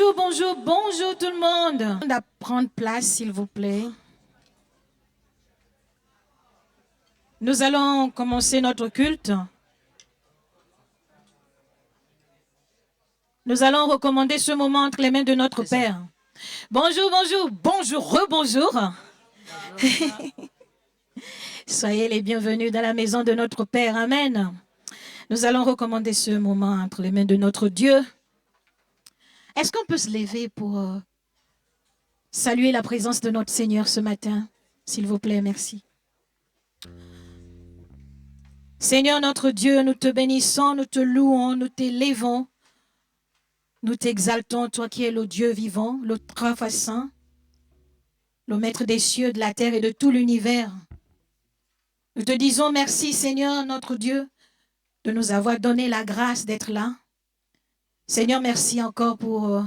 Bonjour, bonjour, bonjour tout le monde. On va prendre place, s'il vous plaît. Nous allons commencer notre culte. Nous allons recommander ce moment entre les mains de notre Père. Bonjour, bonjour, bonjour, rebonjour. Soyez les bienvenus dans la maison de notre Père. Amen. Nous allons recommander ce moment entre les mains de notre Dieu. Est-ce qu'on peut se lever pour saluer la présence de notre Seigneur ce matin? S'il vous plaît, merci. Seigneur notre Dieu, nous te bénissons, nous te louons, nous t'élèvons. Nous t'exaltons, toi qui es le Dieu vivant, le trois-fois saint, le maître des cieux, de la terre et de tout l'univers. Nous te disons merci, Seigneur notre Dieu, de nous avoir donné la grâce d'être là. Seigneur, merci encore pour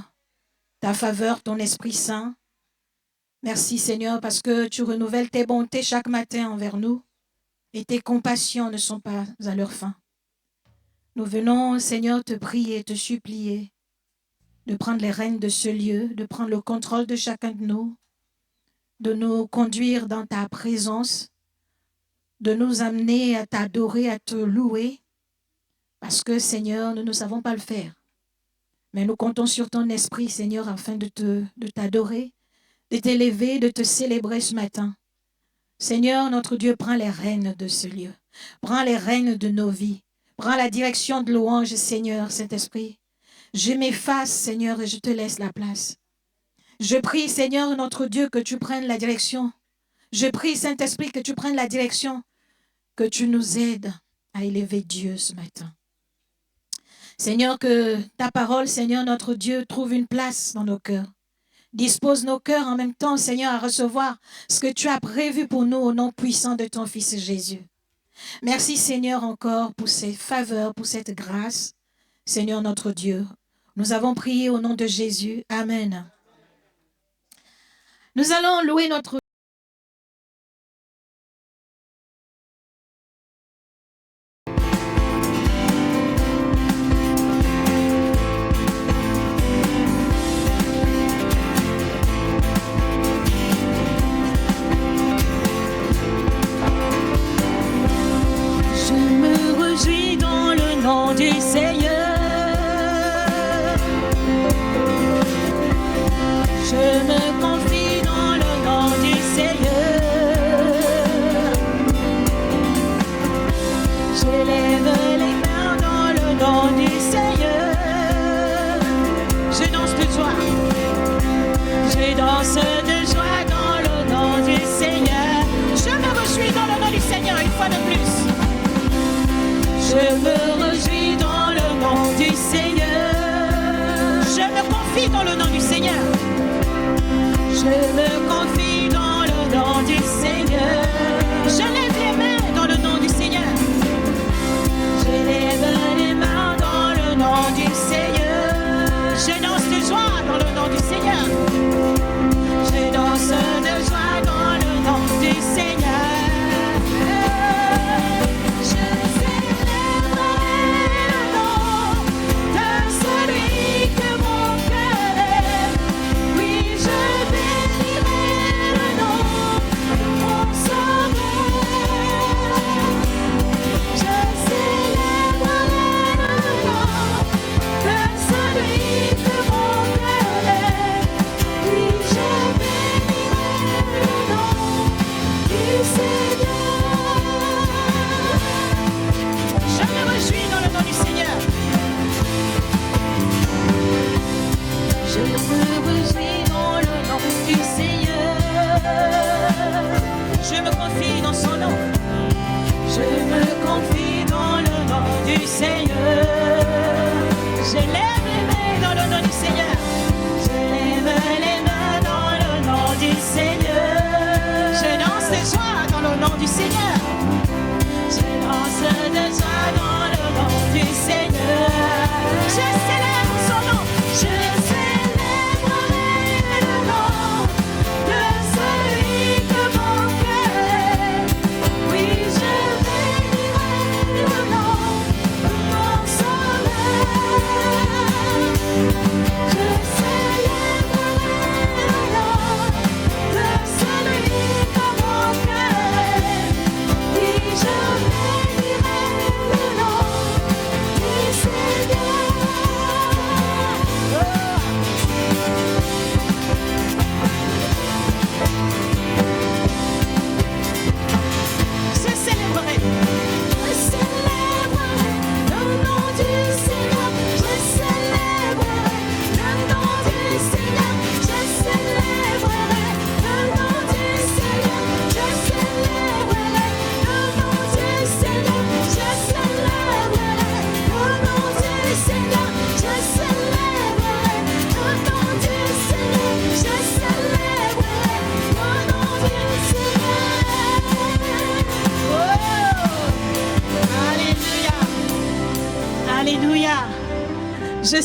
ta faveur, ton Esprit Saint. Merci, Seigneur, parce que tu renouvelles tes bontés chaque matin envers nous et tes compassions ne sont pas à leur fin. Nous venons, Seigneur, te prier, te supplier de prendre les rênes de ce lieu, de prendre le contrôle de chacun de nous conduire dans ta présence, de nous amener à t'adorer, à te louer, parce que, Seigneur, nous ne savons pas le faire. Mais nous comptons sur ton esprit, Seigneur, afin de t'adorer, de t'élever, de te célébrer ce matin. Seigneur, notre Dieu, prends les rênes de ce lieu. Prends les rênes de nos vies. Prends la direction de louange, Seigneur, Saint-Esprit. Je m'efface, Seigneur, et je te laisse la place. Je prie, Seigneur, notre Dieu, que tu prennes la direction. Je prie, Saint-Esprit, que tu prennes la direction, que tu nous aides à élever Dieu ce matin. Seigneur, que ta parole, Seigneur, notre Dieu, trouve une place dans nos cœurs. Dispose nos cœurs en même temps, Seigneur, à recevoir ce que tu as prévu pour nous au nom puissant de ton Fils Jésus. Merci, Seigneur, encore pour ces faveurs, pour cette grâce. Seigneur, notre Dieu, nous avons prié au nom de Jésus. Amen. Nous allons louer notre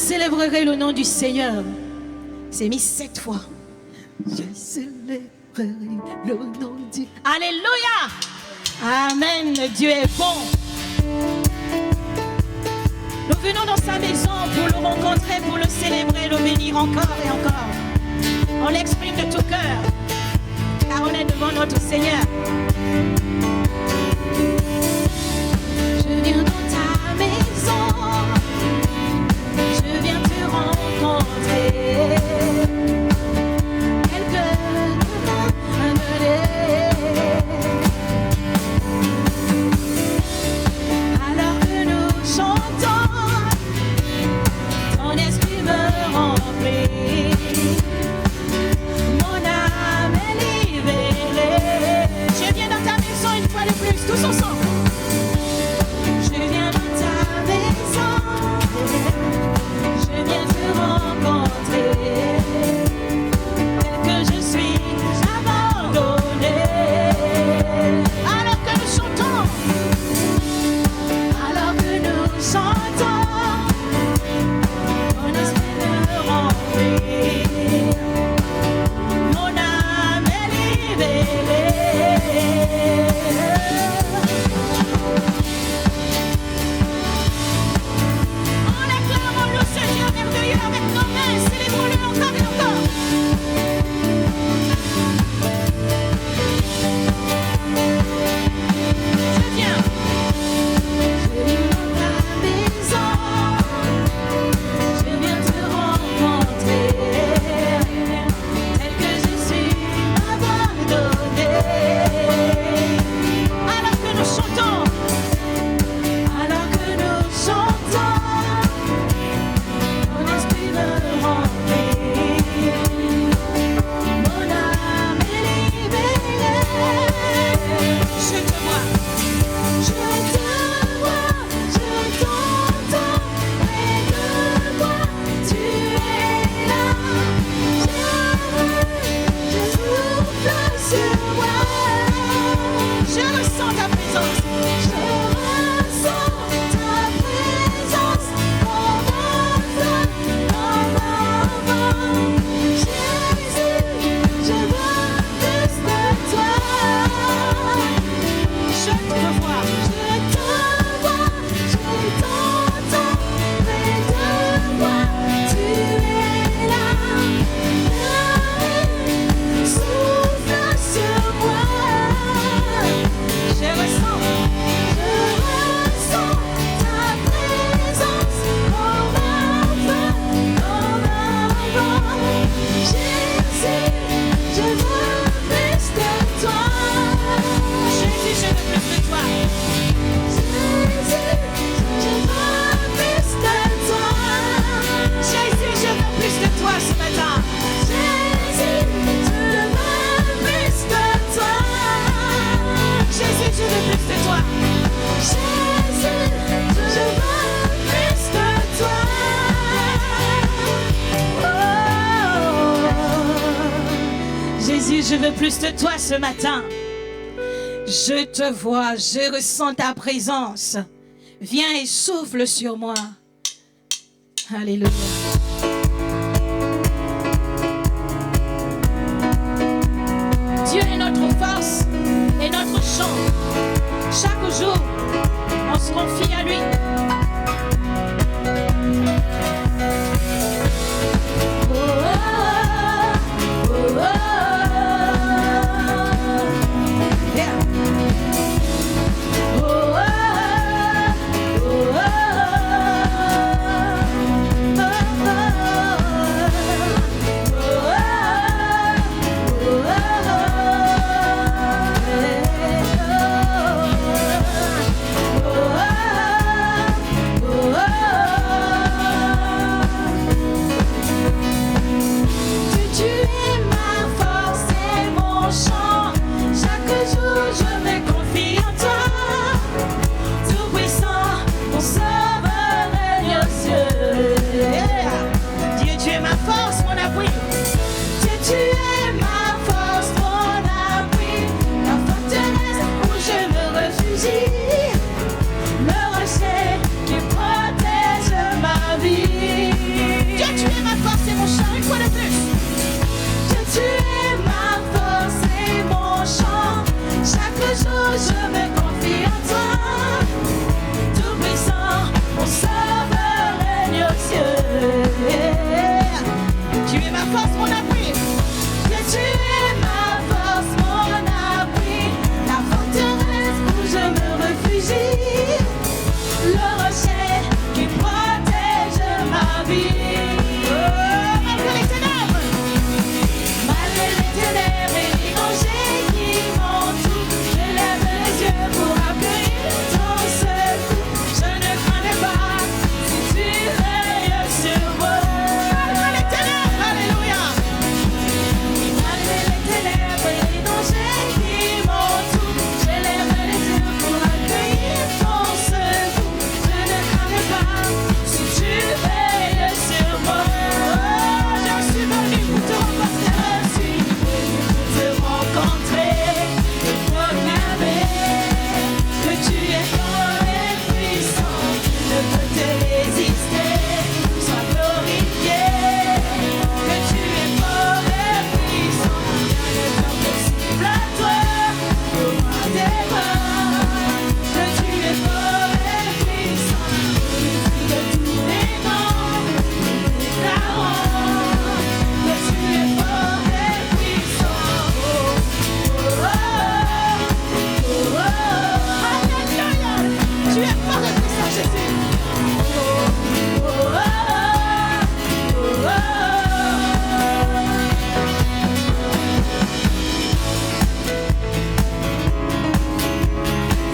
célébrerai le nom du Seigneur. C'est mis 7 fois. Je célébrerai le nom du... Alléluia! Amen. Dieu est bon. Nous venons dans sa maison pour le rencontrer, pour le célébrer, le bénir encore et encore. On l'exprime de tout cœur, car on est devant notre Seigneur. Je viens dans ta maison, je viens te rencontrer. Alors que nous chantons, ton esprit me remplit. Mon âme est libérée. Je viens dans ta maison une fois de plus, tous ensemble. Je viens dans ta maison, je viens te rencontrer. Tel que je suis abandonné. Alors que nous chantons, alors que nous chantons, mon esprit me remplit. Mon âme est libérée. En acclamant le Seigneur merveilleux avec nos mains, célébrons-le encore et encore. Je viens dans ta maison, je viens te rencontrer. Tel que je suis abandonné. Alors que nous chantons, alors que nous chantons, mon esprit me remplit. Mon âme est libérée. Je te vois, je t'entends, près de moi, tu es là. Je souffle sur moi. Je ressens ta présence. Je ressens ta présence. Comme un feu, comme un vent. Jésus, je veux plus de toi. Je te vois, je t'entends, près de moi, tu es là. Souffle sur moi. Je ressens ta présence comme un feu, comme un vent. Jésus, je veux plus de toi. Jésus, je veux plus de toi. Jésus, je veux plus de toi. Jésus, je veux plus de toi ce matin. Jésus, je veux plus de toi. Jésus, je veux plus de toi. Jésus, je veux plus de toi. Oh. Jésus, je veux plus de toi ce matin. Je te vois, je ressens ta présence. Viens et souffle sur moi. Alléluia. Dieu est notre force et notre chant. Chaque jour, on se confie à lui. Oh, oh, oh, oh. Yeah. Oh, oh, oh, oh, oh, oh, oh. es ma force, mon abri. Que tu es ma force, mon abri. La forteresse où je me réfugie. Le rocher qui protège ma vie. Malgré les ténèbres. Malgré les ténèbres et les dangers qui m'entourent, je lève les yeux pour accueillir ton secours. Je ne craindrai pas si tu veilles sur moi. Malgré les ténèbres, alléluia. Malgré les ténèbres et les dangers qui m'entourent, je lève les yeux pour accueillir ton secours. Je ne craindrai pas si tu veilles sur moi. Je suis venu pour te rencontrer, je suis venu pour te rencontrer, pour proclamer que tu es fort et puissant, ne peux te résister, sois glorifié, que tu es fort et puissant, rien ne peut possible à toi, au roi des rois, que tu es fort et puissant, au-dessus de tous les noms, nous déclarons que tu es fort et puissant. Alléluia, tu es fort et puissant, Jésus.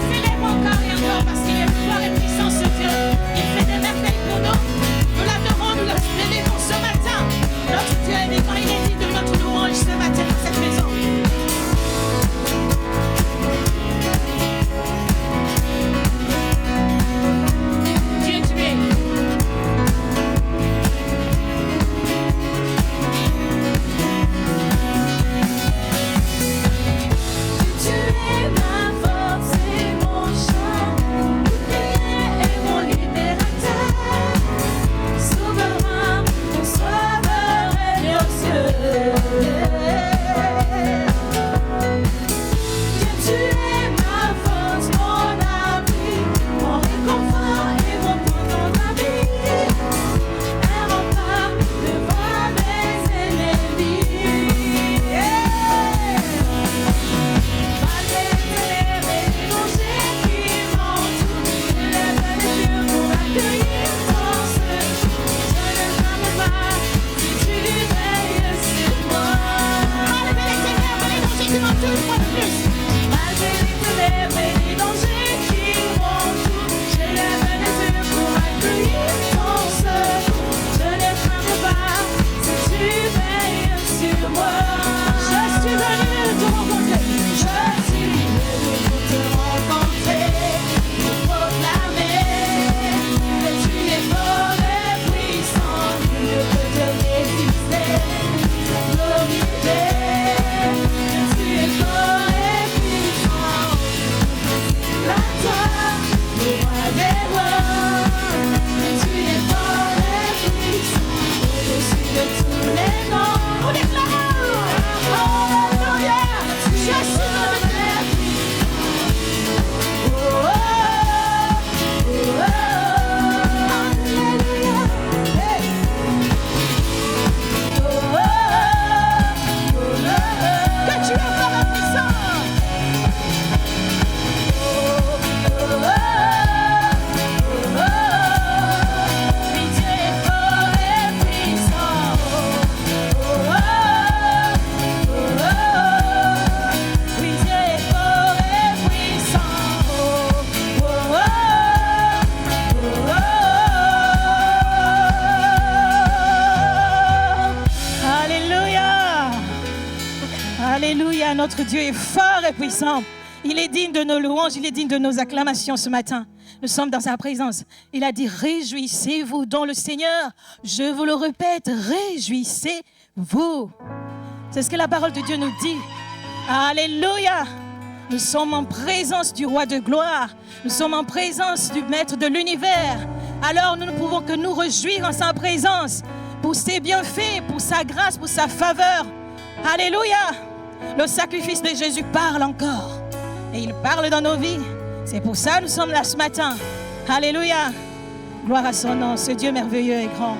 Célèbre encore et encore parce qu'il est fort et puissant, ce Dieu. Il fait des merveilles pour nous. Nous l'adorons, nous l'élévons ce matin. Notre Dieu est vivant, il est digne de notre louange ce matin dans cette maison. Dieu, tu es. Tu es ma force et mon chant, bouclier et mon libérateur, souverain, mon sauveur et Dieu, tu es ma force, mon abri, mon réconfort et mon point d'abri, un rempart devant mes ennemis. Malgré les ténèbres et les dangers qui m'entourent, je lève les yeux pour accueillir ton secours. Je ne craindrai pas si tu veilles sur moi. Malgré les ténèbres et les dangers qui m'entourent, une fois de plus. Malgré les ténèbres et les dangers qui m'entourent, je lève les yeux pour accueillir ton secours. Je ne craindrai pas si tu veilles sur moi. Je suis venu te rencontrer. Je suis venu pour te rencontrer, pour proclamer que tu es fort et puissant, nul ne peut te résister, glorifier que tu es fort et puissant, à toi, le roi des rois, que tu es fort et puissant, au-dessus de tous les noms. Nous déclarons, alléluia, je suis venu. Que tu es fort et puissant. Oui, Dieu est fort et puissant. Oui, Dieu est fort et puissant. Alléluia. Alléluia, notre Dieu est fort et puissant. Il est digne de nos louanges, il est digne de nos acclamations ce matin. Nous sommes dans sa présence. Il a dit, réjouissez-vous dans le Seigneur. Je vous le répète, réjouissez-vous. C'est ce que la parole de Dieu nous dit. Alléluia. Nous sommes en présence du roi de gloire. Nous sommes en présence du maître de l'univers. Alors nous ne pouvons que nous réjouir en sa présence pour ses bienfaits, pour sa grâce, pour sa faveur. Alléluia. Le sacrifice de Jésus parle encore. Et il parle dans nos vies. C'est pour ça que nous sommes là ce matin. Alléluia. Gloire à son nom. Ce Dieu merveilleux et grand.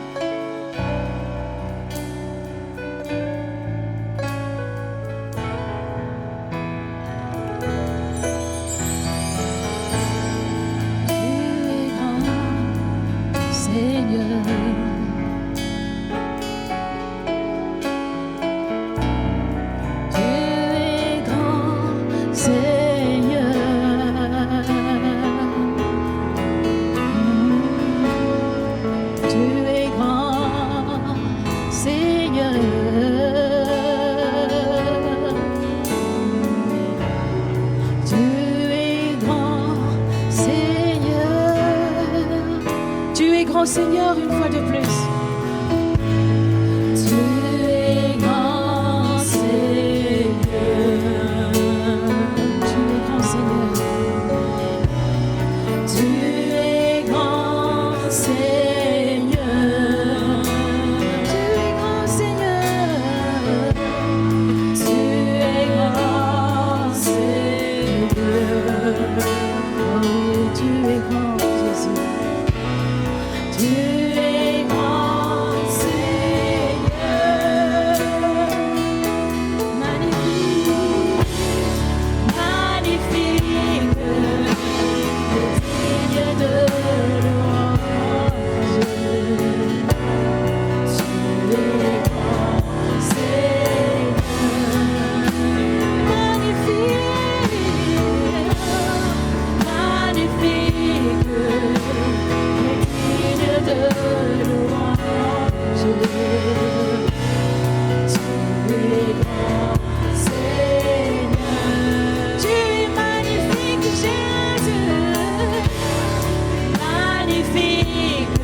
grand Seigneur une fois de plus. Tu es grand Seigneur. Tu es grand Seigneur. Tu es grand Seigneur. Tu es grand Seigneur. Tu es grand Seigneur. Oh oui, tu es grand Jésus. Tu es grand Seigneur. Magnifique, magnifique, digne de louange. Tu es grand Seigneur. Magnifique, magnifique, digne de louange. Tu es grand Seigneur. Tu es magnifique, Jésus. Magnifique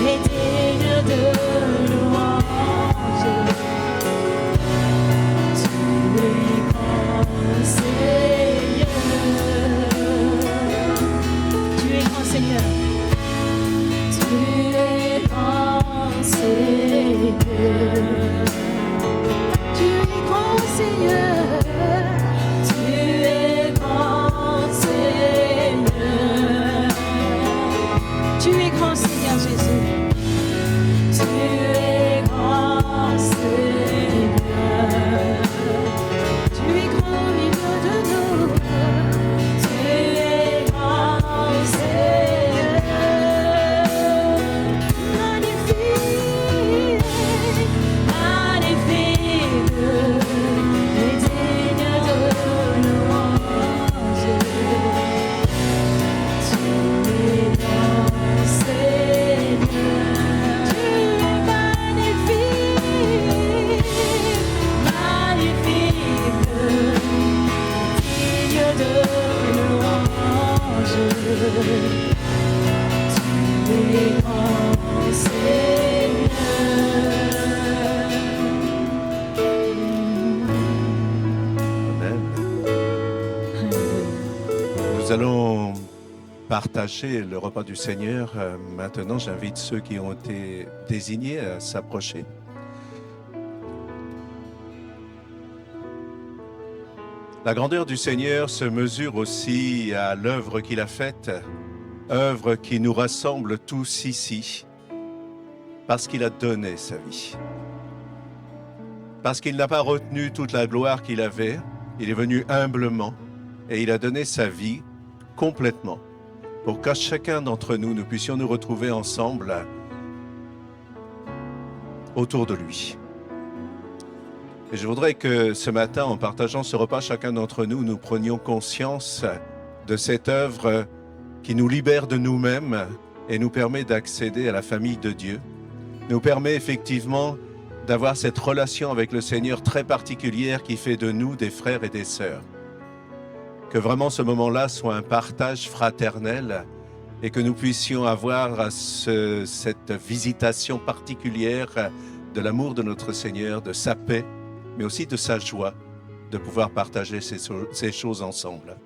et digne de louange. Tu es grand Seigneur. Tu es grand Seigneur. Tu es grand Seigneur. Tu es grand Seigneur. Tu es grand Seigneur. Tu es grand Seigneur Jésus. Tu es grand Seigneur. Tu es grand au milieu de nous. Tu es grand Seigneur. Magnifique, magnifique, et digne de louange. Tu es grand Seigneur. Tu es magnifique, magnifique, digne de louange. Tu es grand Seigneur. Nous allons partager le repas du Seigneur. Maintenant, j'invite ceux qui ont été désignés à s'approcher. La grandeur du Seigneur se mesure aussi à l'œuvre qu'il a faite, œuvre qui nous rassemble tous ici, parce qu'il a donné sa vie. Parce qu'il n'a pas retenu toute la gloire qu'il avait, il est venu humblement et il a donné sa vie complètement pour qu'à chacun d'entre nous, nous puissions nous retrouver ensemble autour de lui. Et je voudrais que ce matin, en partageant ce repas, chacun d'entre nous, nous prenions conscience de cette œuvre qui nous libère de nous-mêmes et nous permet d'accéder à la famille de Dieu, nous permet effectivement d'avoir cette relation avec le Seigneur très particulière qui fait de nous des frères et des sœurs. Que vraiment ce moment-là soit un partage fraternel et que nous puissions avoir cette visitation particulière de l'amour de notre Seigneur, de sa paix, mais aussi de sa joie de pouvoir partager ces choses ensemble.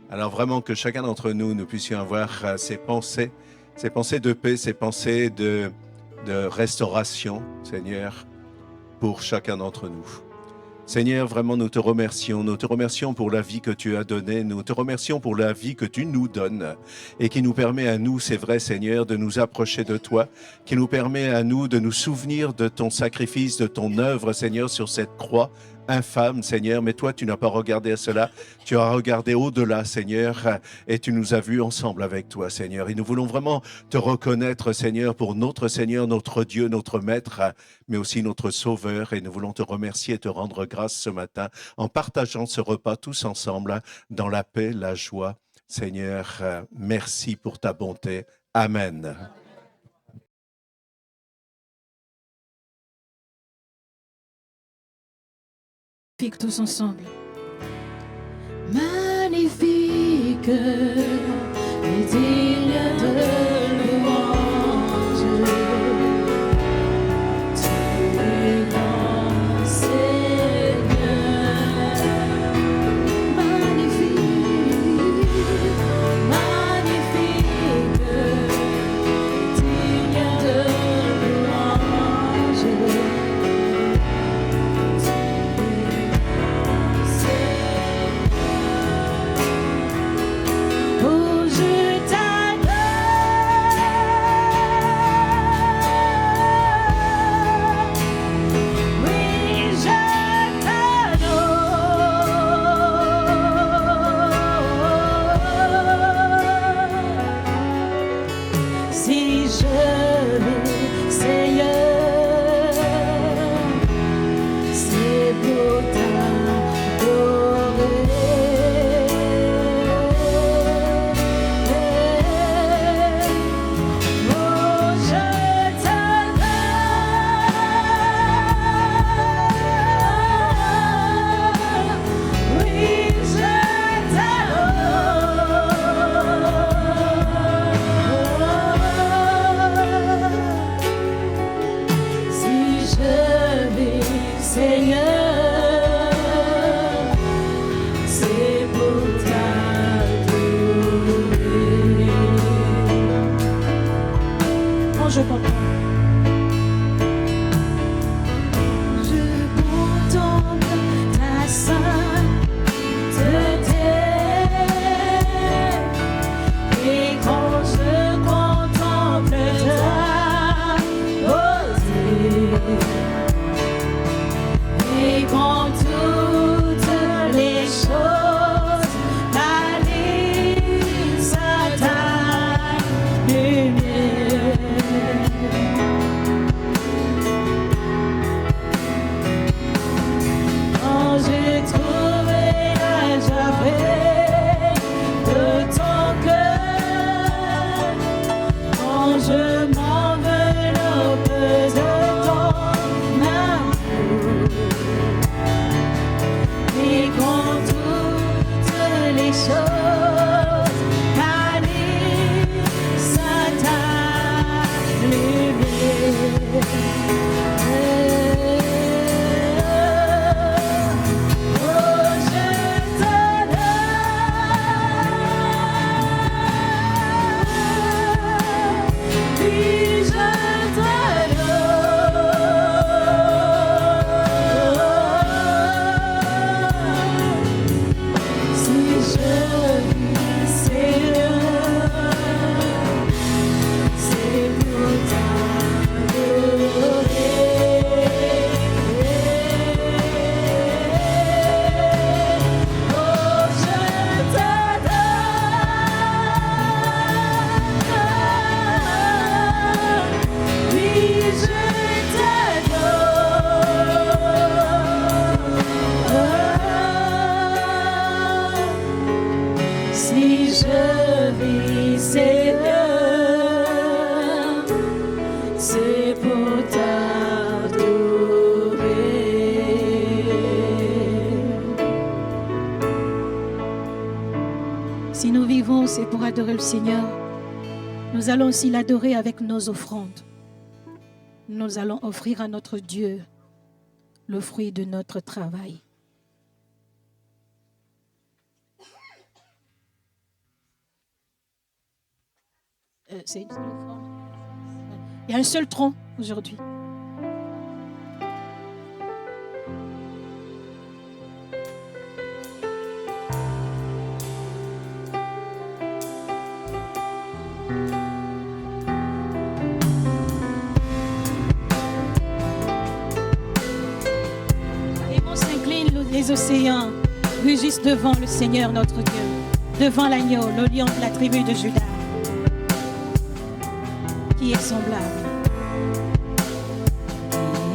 Alors vraiment que chacun d'entre nous, nous puissions avoir ces pensées de paix, ces pensées de restauration, Seigneur, pour chacun d'entre nous. Seigneur, vraiment nous te remercions pour la vie que tu as donnée, nous te remercions pour la vie que tu nous donnes et qui nous permet à nous, c'est vrai Seigneur, de nous approcher de toi, qui nous permet à nous de nous souvenir de ton sacrifice, de ton œuvre Seigneur sur cette croix infâme Seigneur, mais toi tu n'as pas regardé à cela, tu as regardé au-delà Seigneur et tu nous as vus ensemble avec toi Seigneur et nous voulons vraiment te reconnaître Seigneur pour notre Seigneur, notre Dieu, notre Maître, mais aussi notre Sauveur et nous voulons te remercier et te rendre grâce ce matin en partageant ce repas tous ensemble dans la paix, la joie. Seigneur, merci pour ta bonté. Amen. Tous ensemble. Magnifique et digne de louange. Si nous vivons, c'est pour adorer le Seigneur. Nous allons aussi l'adorer avec nos offrandes. Nous allons offrir à notre Dieu le fruit de notre travail. C'est une seule offrande. Il y a un seul tronc aujourd'hui. Les océans rugissent devant le Seigneur notre Dieu, devant l'agneau, le lion de la tribu de Juda, qui est semblable.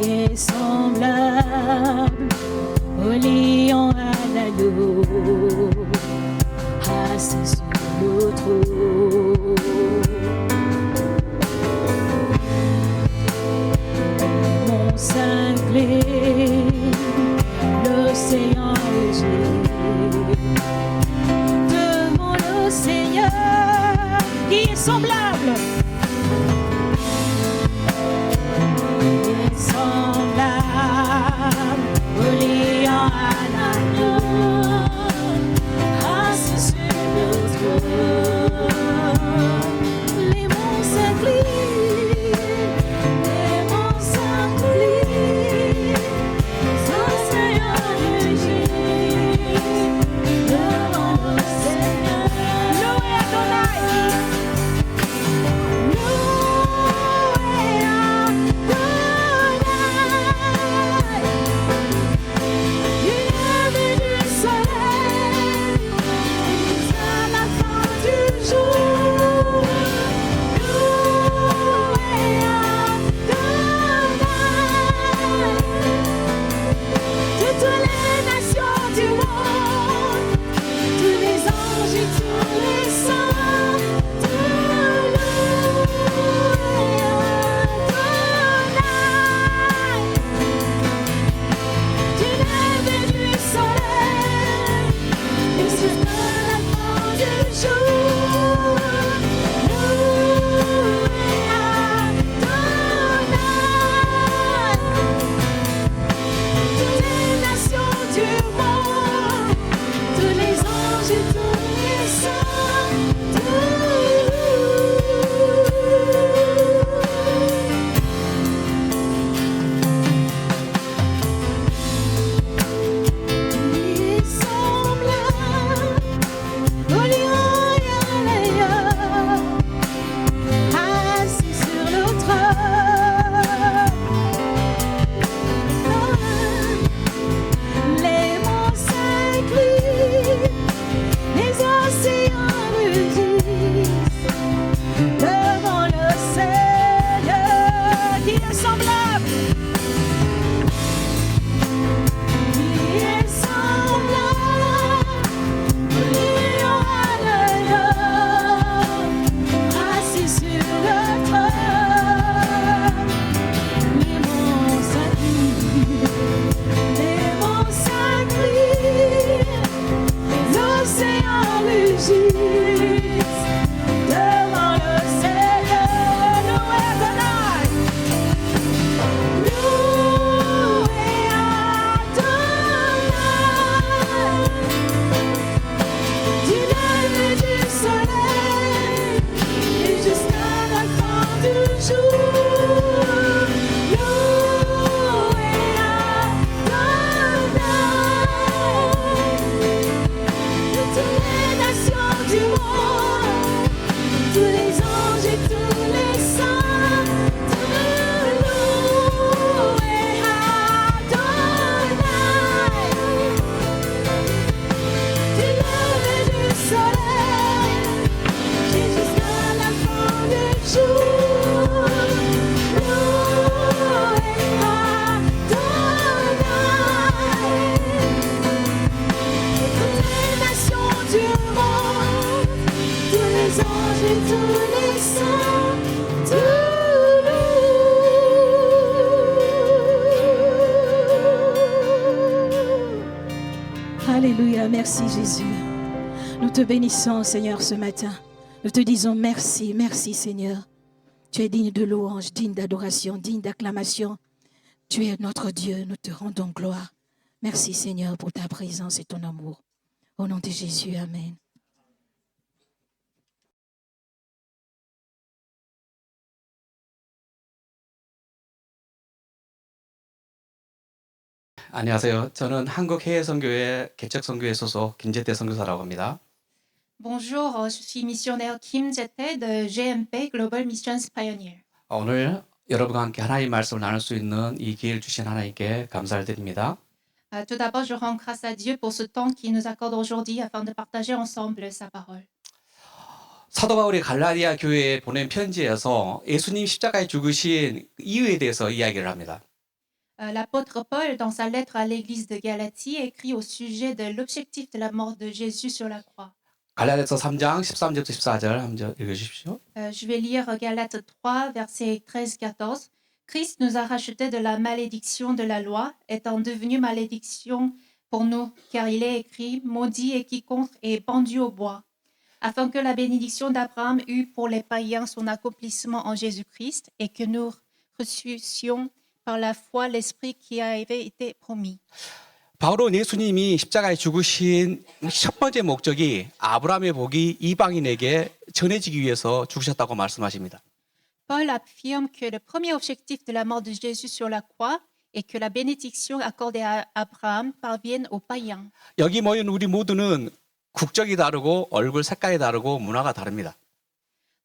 Qui est semblable au lion à l'agneau, assis sur le trône. Mon cinglé, l'océan rugit devant le Seigneur qui est semblable. Qui est semblable au lion à l'agneau, assis sur le trône. Les monts s'inclinent, les monts s'inclinent. Alléluia, merci Jésus. Nous te bénissons, Seigneur, ce matin. Nous te disons merci, merci Seigneur. Tu es digne de louange, digne d'adoration, digne d'acclamation. Tu es notre Dieu, nous te rendons gloire. Merci Seigneur pour ta présence et ton amour. Au nom de Jésus, Amen. 안녕하세요. 저는 한국해외선교회 개척선교회 소속 김재태 선교사라고 합니다. Bonjour, je suis missionnaire Kim Jae-tae de GMP Global Missions Pioneer. 오늘 여러분과 함께 하나님의 말씀을 나눌 수 있는 이 기회를 주신 하나님께 감사를 드립니다. Tout d'abord, je rends grâce à Dieu pour ce temps qu'il nous accorde aujourd'hui afin de partager ensemble sa parole. 사도 바울이 갈라디아 교회에 보낸 편지에서 예수님 십자가에 죽으신 이유에 대해서 이야기를 합니다. L'apôtre Paul, dans sa lettre à l'église de Galatie, écrit au sujet de l'objectif de la mort de Jésus sur la croix. 갈라디아서 3장 13절부터 14절 한번 읽어주십시오. Je vais lire Galates 3, versets 13-14. Christ nous a rachetés de la malédiction de la loi, étant devenu malédiction pour nous, car il est écrit, maudit est quiconque est pendu au bois, afin que la bénédiction d'Abraham eût pour les païens son accomplissement en Jésus-Christ et que nous reçussions par la foi l'esprit qui avait été promis. 바울은 예수님이 십자가에 죽으신 첫 번째 목적이 아브라함의 복이 이방인에게 전해지기 위해서 죽으셨다고 말씀하십니다. Paul affirme que le premier objectif de la mort de Jésus sur la croix est que la bénédiction accordée à Abraham parvienne aux païens. 여기 모인 우리 모두는 국적이 다르고 얼굴 색깔이 다르고 문화가 다릅니다.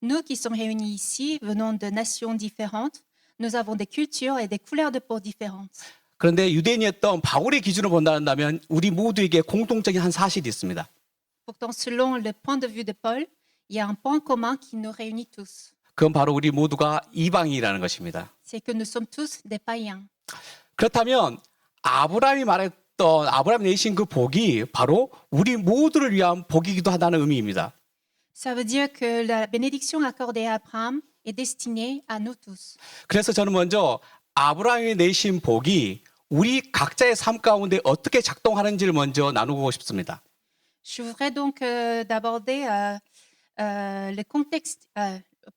Nous qui sommes réunis ici, venons de nations différentes, nous avons des cultures et des couleurs de peau différentes. 그런데 유대인이었던 바울의 기준으로 본다면 우리 모두에게 공통적인 한 사실이 있습니다. Pourtant, selon le point de vue de Paul, il y a un point commun qui nous réunit tous. 그건 바로 우리 모두가 이방인이라는 것입니다. C'est que nous sommes tous des païens. 그렇다면 아브라함이 말했던 아브라함이 내신 그 복이 바로 우리 모두를 위한 복이기도 하다는 의미입니다. Ça veut dire que la bénédiction accordée à Abraham est destinée à nous tous. 그래서 저는 먼저 아브라함이 내신 복이 우리 각자의 삶 가운데 어떻게 작동하는지를 먼저 나누고 싶습니다. Je voudrais donc d'aborder le contexte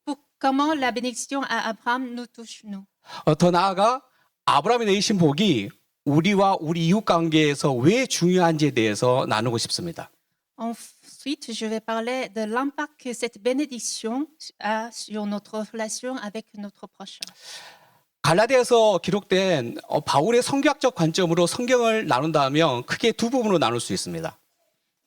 pour comment la bénédiction à Abraham nous touche, nous. 더 나아가 아브라함이 내신 복이 우리와 우리 이웃 관계에서 왜 중요한지에 대해서 나누고 싶습니다. Ensuite, je vais parler de l'impact que cette bénédiction a sur notre relation avec notre prochain. 갈라디아에서 기록된 바울의 성경학적 관점으로 성경을 나눈다면 크게 두 부분으로 나눌 수 있습니다.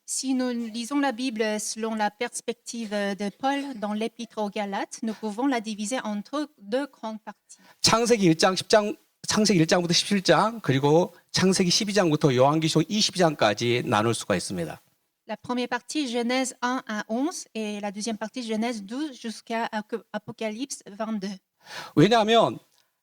Si nous lisons la Bible selon la perspective de Paul dans l'Épître aux Galates, nous pouvons la diviser entre deux grandes parties. 창세기 1장 10장 창세기 1장부터 17장 그리고 창세기 12장부터 요한계시록 22장까지 나눌 수가 있습니다. La première partie, Genèse 1 à 11, et la deuxième partie, Genèse 12 jusqu'à Apocalypse 22. 왜냐하면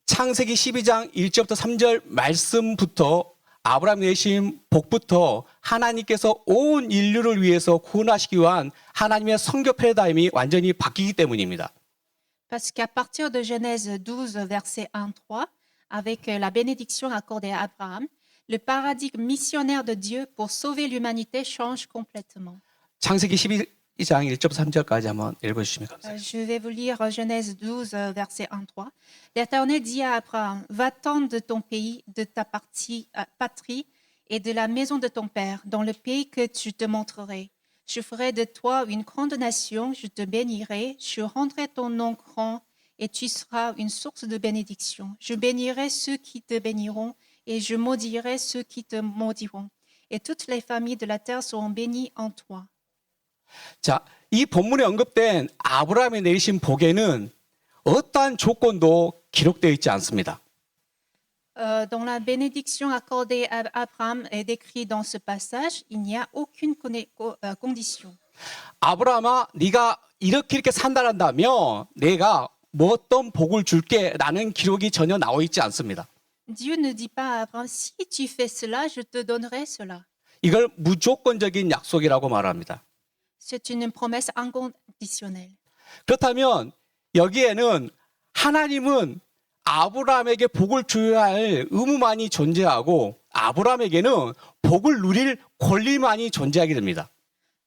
창세기 12장 1절부터 3절 말씀부터 아브라함이 내신 복부터 하나님께서 온 인류를 위해서 구원하시기 위한 하나님의 성교 패러다임이 완전히 바뀌기 때문입니다. Parce qu'à partir de Genèse 12, verset 1-3, avec la bénédiction accordée à Abraham, le paradigme missionnaire de Dieu pour sauver l'humanité change complètement. 창세기 12장 1절부터 3절까지 한번 읽어주시면 감사합니다. Je vais vous lire Genèse 12, verset 1-3. L'Éternel dit à Abraham, va-t'en de ton pays, de ta patrie et de la maison de ton père, dans le pays que je te montrerai. Je ferai de toi une grande nation, je te bénirai, je rendrai ton nom grand et tu seras une source de bénédiction. Je bénirai ceux qui te béniront et je maudirai ceux qui te maudiront. Et toutes les familles de la terre seront bénies en toi. 자, 이 본문에 언급된 아브라함이 내리신 복에는 어떠한 조건도 기록되어 있지 않습니다. Dans la bénédiction accordée à Abraham est décrit dans ce passage, il n'y a aucune condition. 아브라함아, 네가 이렇게 산다란다면 내가 뭐 어떤 복을 줄게라는 기록이 전혀 나와 있지 않습니다. Dieu ne dit pas à Abraham, si tu fais cela, je te donnerai cela. 이걸 무조건적인 약속이라고 말합니다. C'est une promesse inconditionnelle. 그렇다면 여기에는 하나님은 아브라함에게 복을 줘야 할 의무만이 존재하고 아브라함에게는 복을 누릴 권리만이 존재하게 됩니다.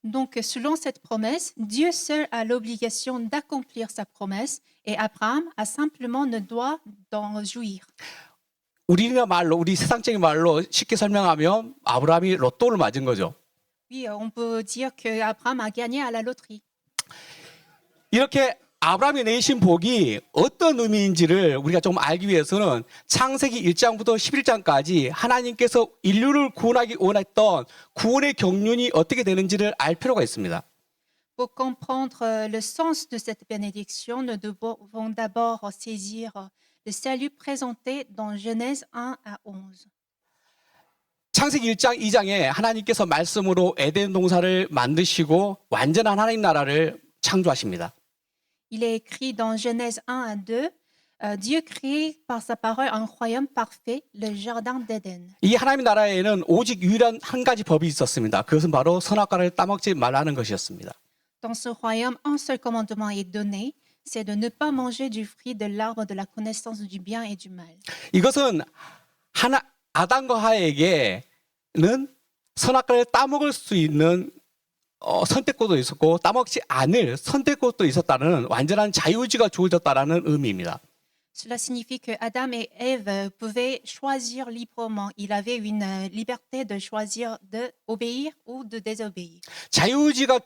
Donc, selon cette promesse, Dieu seul a l'obligation d'accomplir sa promesse et Abraham a simplement ne doit d'en jouir. 우리나라 말로, 우리 세상적인 말로 쉽게 설명하면 아브라함이 로또를 맞은 거죠. Oui, on peut dire que Abraham a gagné à la loterie. 이렇게 아브라함이 내신 복이 어떤 의미인지를 우리가 좀 알기 위해서는 창세기 1장부터 11장까지 하나님께서 인류를 구원하기 원했던 구원의 경륜이 어떻게 되는지를 알 필요가 있습니다. Pour comprendre le sens de cette bénédiction, nous devons d'abord saisir le salut présenté dans Genèse 1 à 11. 창세기 1장, 2장에 하나님께서 말씀으로 에덴 동산을 만드시고 완전한 하나님 나라를 창조하십니다. Il est écrit dans Genèse 1 à 2, Dieu crée par sa parole un royaume parfait, le jardin d'Éden. 이 하나님 나라에는 오직 유일한 한 가지 법이 있었습니다. 그것은 바로 선악과를 따먹지 말라는 것이었습니다. Dans ce royaume, un seul commandement est donné, c'est de ne pas manger du fruit de l'arbre de la connaissance du bien et du mal. 이것은 아담과 하에게는 선악과를 따먹을 수 있는 선택권도 있었고 따먹지 않을 선택권도 있었다는 완전한 자유의지가 주어졌다라는 의미입니다. Cela signifie que Adam et Ève pouvaient choisir librement. Il avait une liberté de choisir d'obéir ou de désobéir. 자유의지를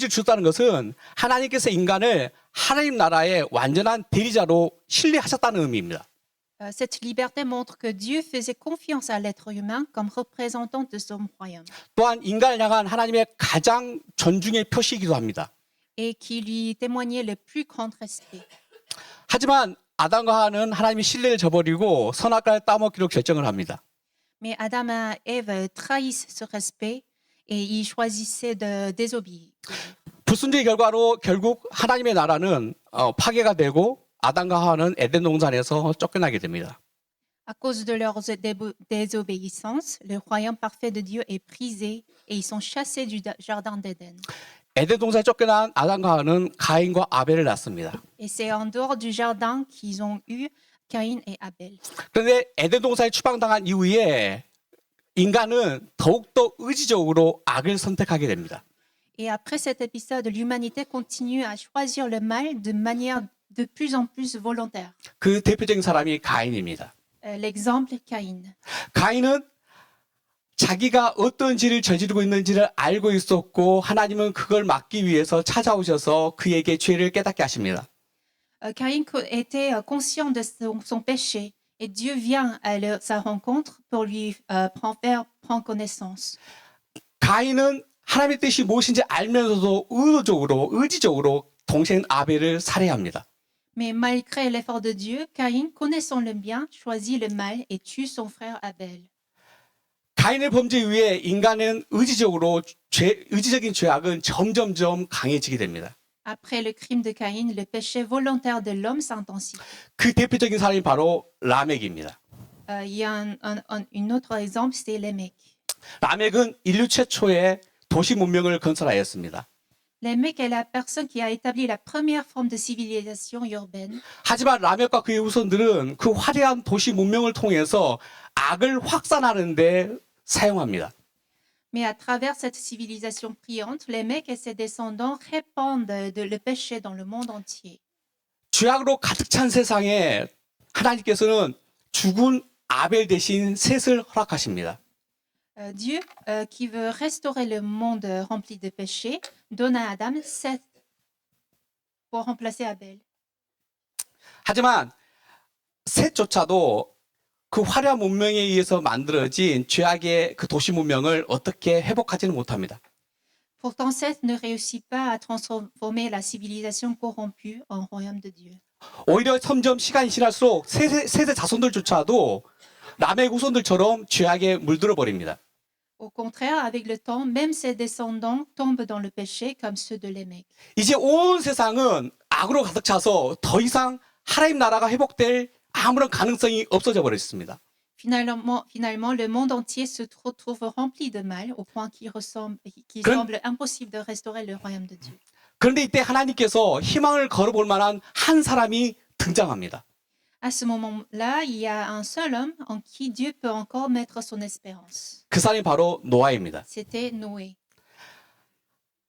주셨다는 것은 하나님께서 인간을 하나님 나라의 완전한 대리자로 신뢰하셨다는 의미입니다. Cette liberté montre que Dieu faisait confiance à l'être humain comme représentant de son royaume 또한 인간을 향한 하나님의 가장 존중의 표시이기도 합니다. et qui lui témoignait le plus grand respect. 하지만 아담과 하와는 하나님의 신뢰를 저버리고 선악과를 따먹기로 결정을 합니다. Mais Adam et Ève trahissent ce respect et ils choisissaient de désobéir. 불순종의 결과로 결국 하나님의 나라는 파괴가 되고 아담과 하와는 에덴 동산에서 쫓겨나게 됩니다. À cause de leur désobéissance, le royaume parfait de Dieu est brisé et ils sont chassés du jardin d'Éden. 에덴 동산에 쫓겨난 아담과 하와는 가인과 아벨을 낳습니다. Et c'est en dehors du jardin qu'ils ont eu Caïn et Abel. 그런데 에덴 동산에 추방당한 이후에 인간은 더욱더 의지적으로 악을 선택하게 됩니다. Et après cet épisode, l'humanité continue à choisir le mal de manière de plus en plus volontaire. 그 대표적인 사람이 가인입니다. L'exemple Caïn. 가인은 자기가 어떤 죄를 저지르고 있는지를 알고 있었고 하나님은 그걸 막기 위해서 찾아오셔서 그에게 죄를 깨닫게 하십니다. Caïn était conscient de son péché et Dieu vient à sa rencontre pour lui faire prendre connaissance. 가인은 하나님의 뜻이 무엇인지 알면서도 의지적으로 동생 아벨을 살해합니다. Mais malgré l'effort de Dieu, Caïn, connaissant le bien, choisit le mal et tue son frère Abel. 가인의 범죄 이후에 인간은 의지적인 죄악은 점점점 강해지게 됩니다. Après le crime de Caïn, le péché volontaire de l'homme s'intensifie. 그 대표적인 사람이 바로 라멕입니다. Il y a un autre exemple, c'est Lémec. 라멕은 인류 최초의 도시 문명을 건설하였습니다. Lémec est la personne qui a établi la première forme de civilisation urbaine. 하지만 라멕과 그의 후손들은 그 화려한 도시 문명을 통해서 악을 확산하는 데 사용합니다. Mais à travers cette civilisation brillante, Lémec et ses descendants répandent le péché dans le monde entier. 죄악으로 가득 찬 세상에 하나님께서는 죽은 아벨 대신 셋을 허락하십니다. Dieu, qui veut restaurer le monde rempli de péché, donne à Adam Seth pour remplacer Abel. 하지만 셋조차도 그 화려한 문명에 의해서 만들어진 죄악의 그 도시 문명을 어떻게 회복하지는 못합니다. Pourtant, Seth ne réussit pas à transformer la civilisation corrompue en royaume de Dieu. 오히려 점점 시간이 지날수록 셋의 자손들조차도 라멕 후손들처럼 죄악에 물들어 버립니다. Au contraire, avec le temps, même ses descendants tombent dans le péché comme ceux de Lémec. 이제 온 세상은 악으로 가득 차서 더 이상 하나님 나라가 회복될 아무런 가능성이 없어져 버렸습니다. Finalement, le monde entier se retrouve rempli de mal au point qu'il semble impossible de restaurer le royaume de Dieu. 그런데 이때 하나님께서 희망을 걸어볼 만한 한 사람이 등장합니다. À ce moment-là, il y a un seul homme en qui Dieu peut encore mettre son espérance. 그 사람이 바로 노아입니다. C'était Noé.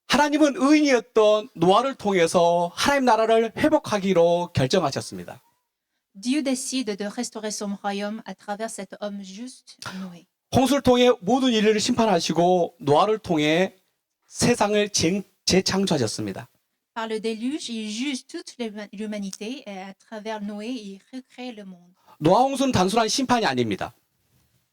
하나님은 의인이었던 노아를 통해서 하나님 나라를 회복하기로 결정하셨습니다. Dieu décide de restaurer son royaume à travers cet homme juste, Noé. 홍수를 통해 모든 인류를 심판하시고 노아를 통해 세상을 재창조하셨습니다. Par le déluge, il juge toute l'humanité et à travers Noé, il recrée le monde. 노아 홍수는 단순한 심판이 아닙니다.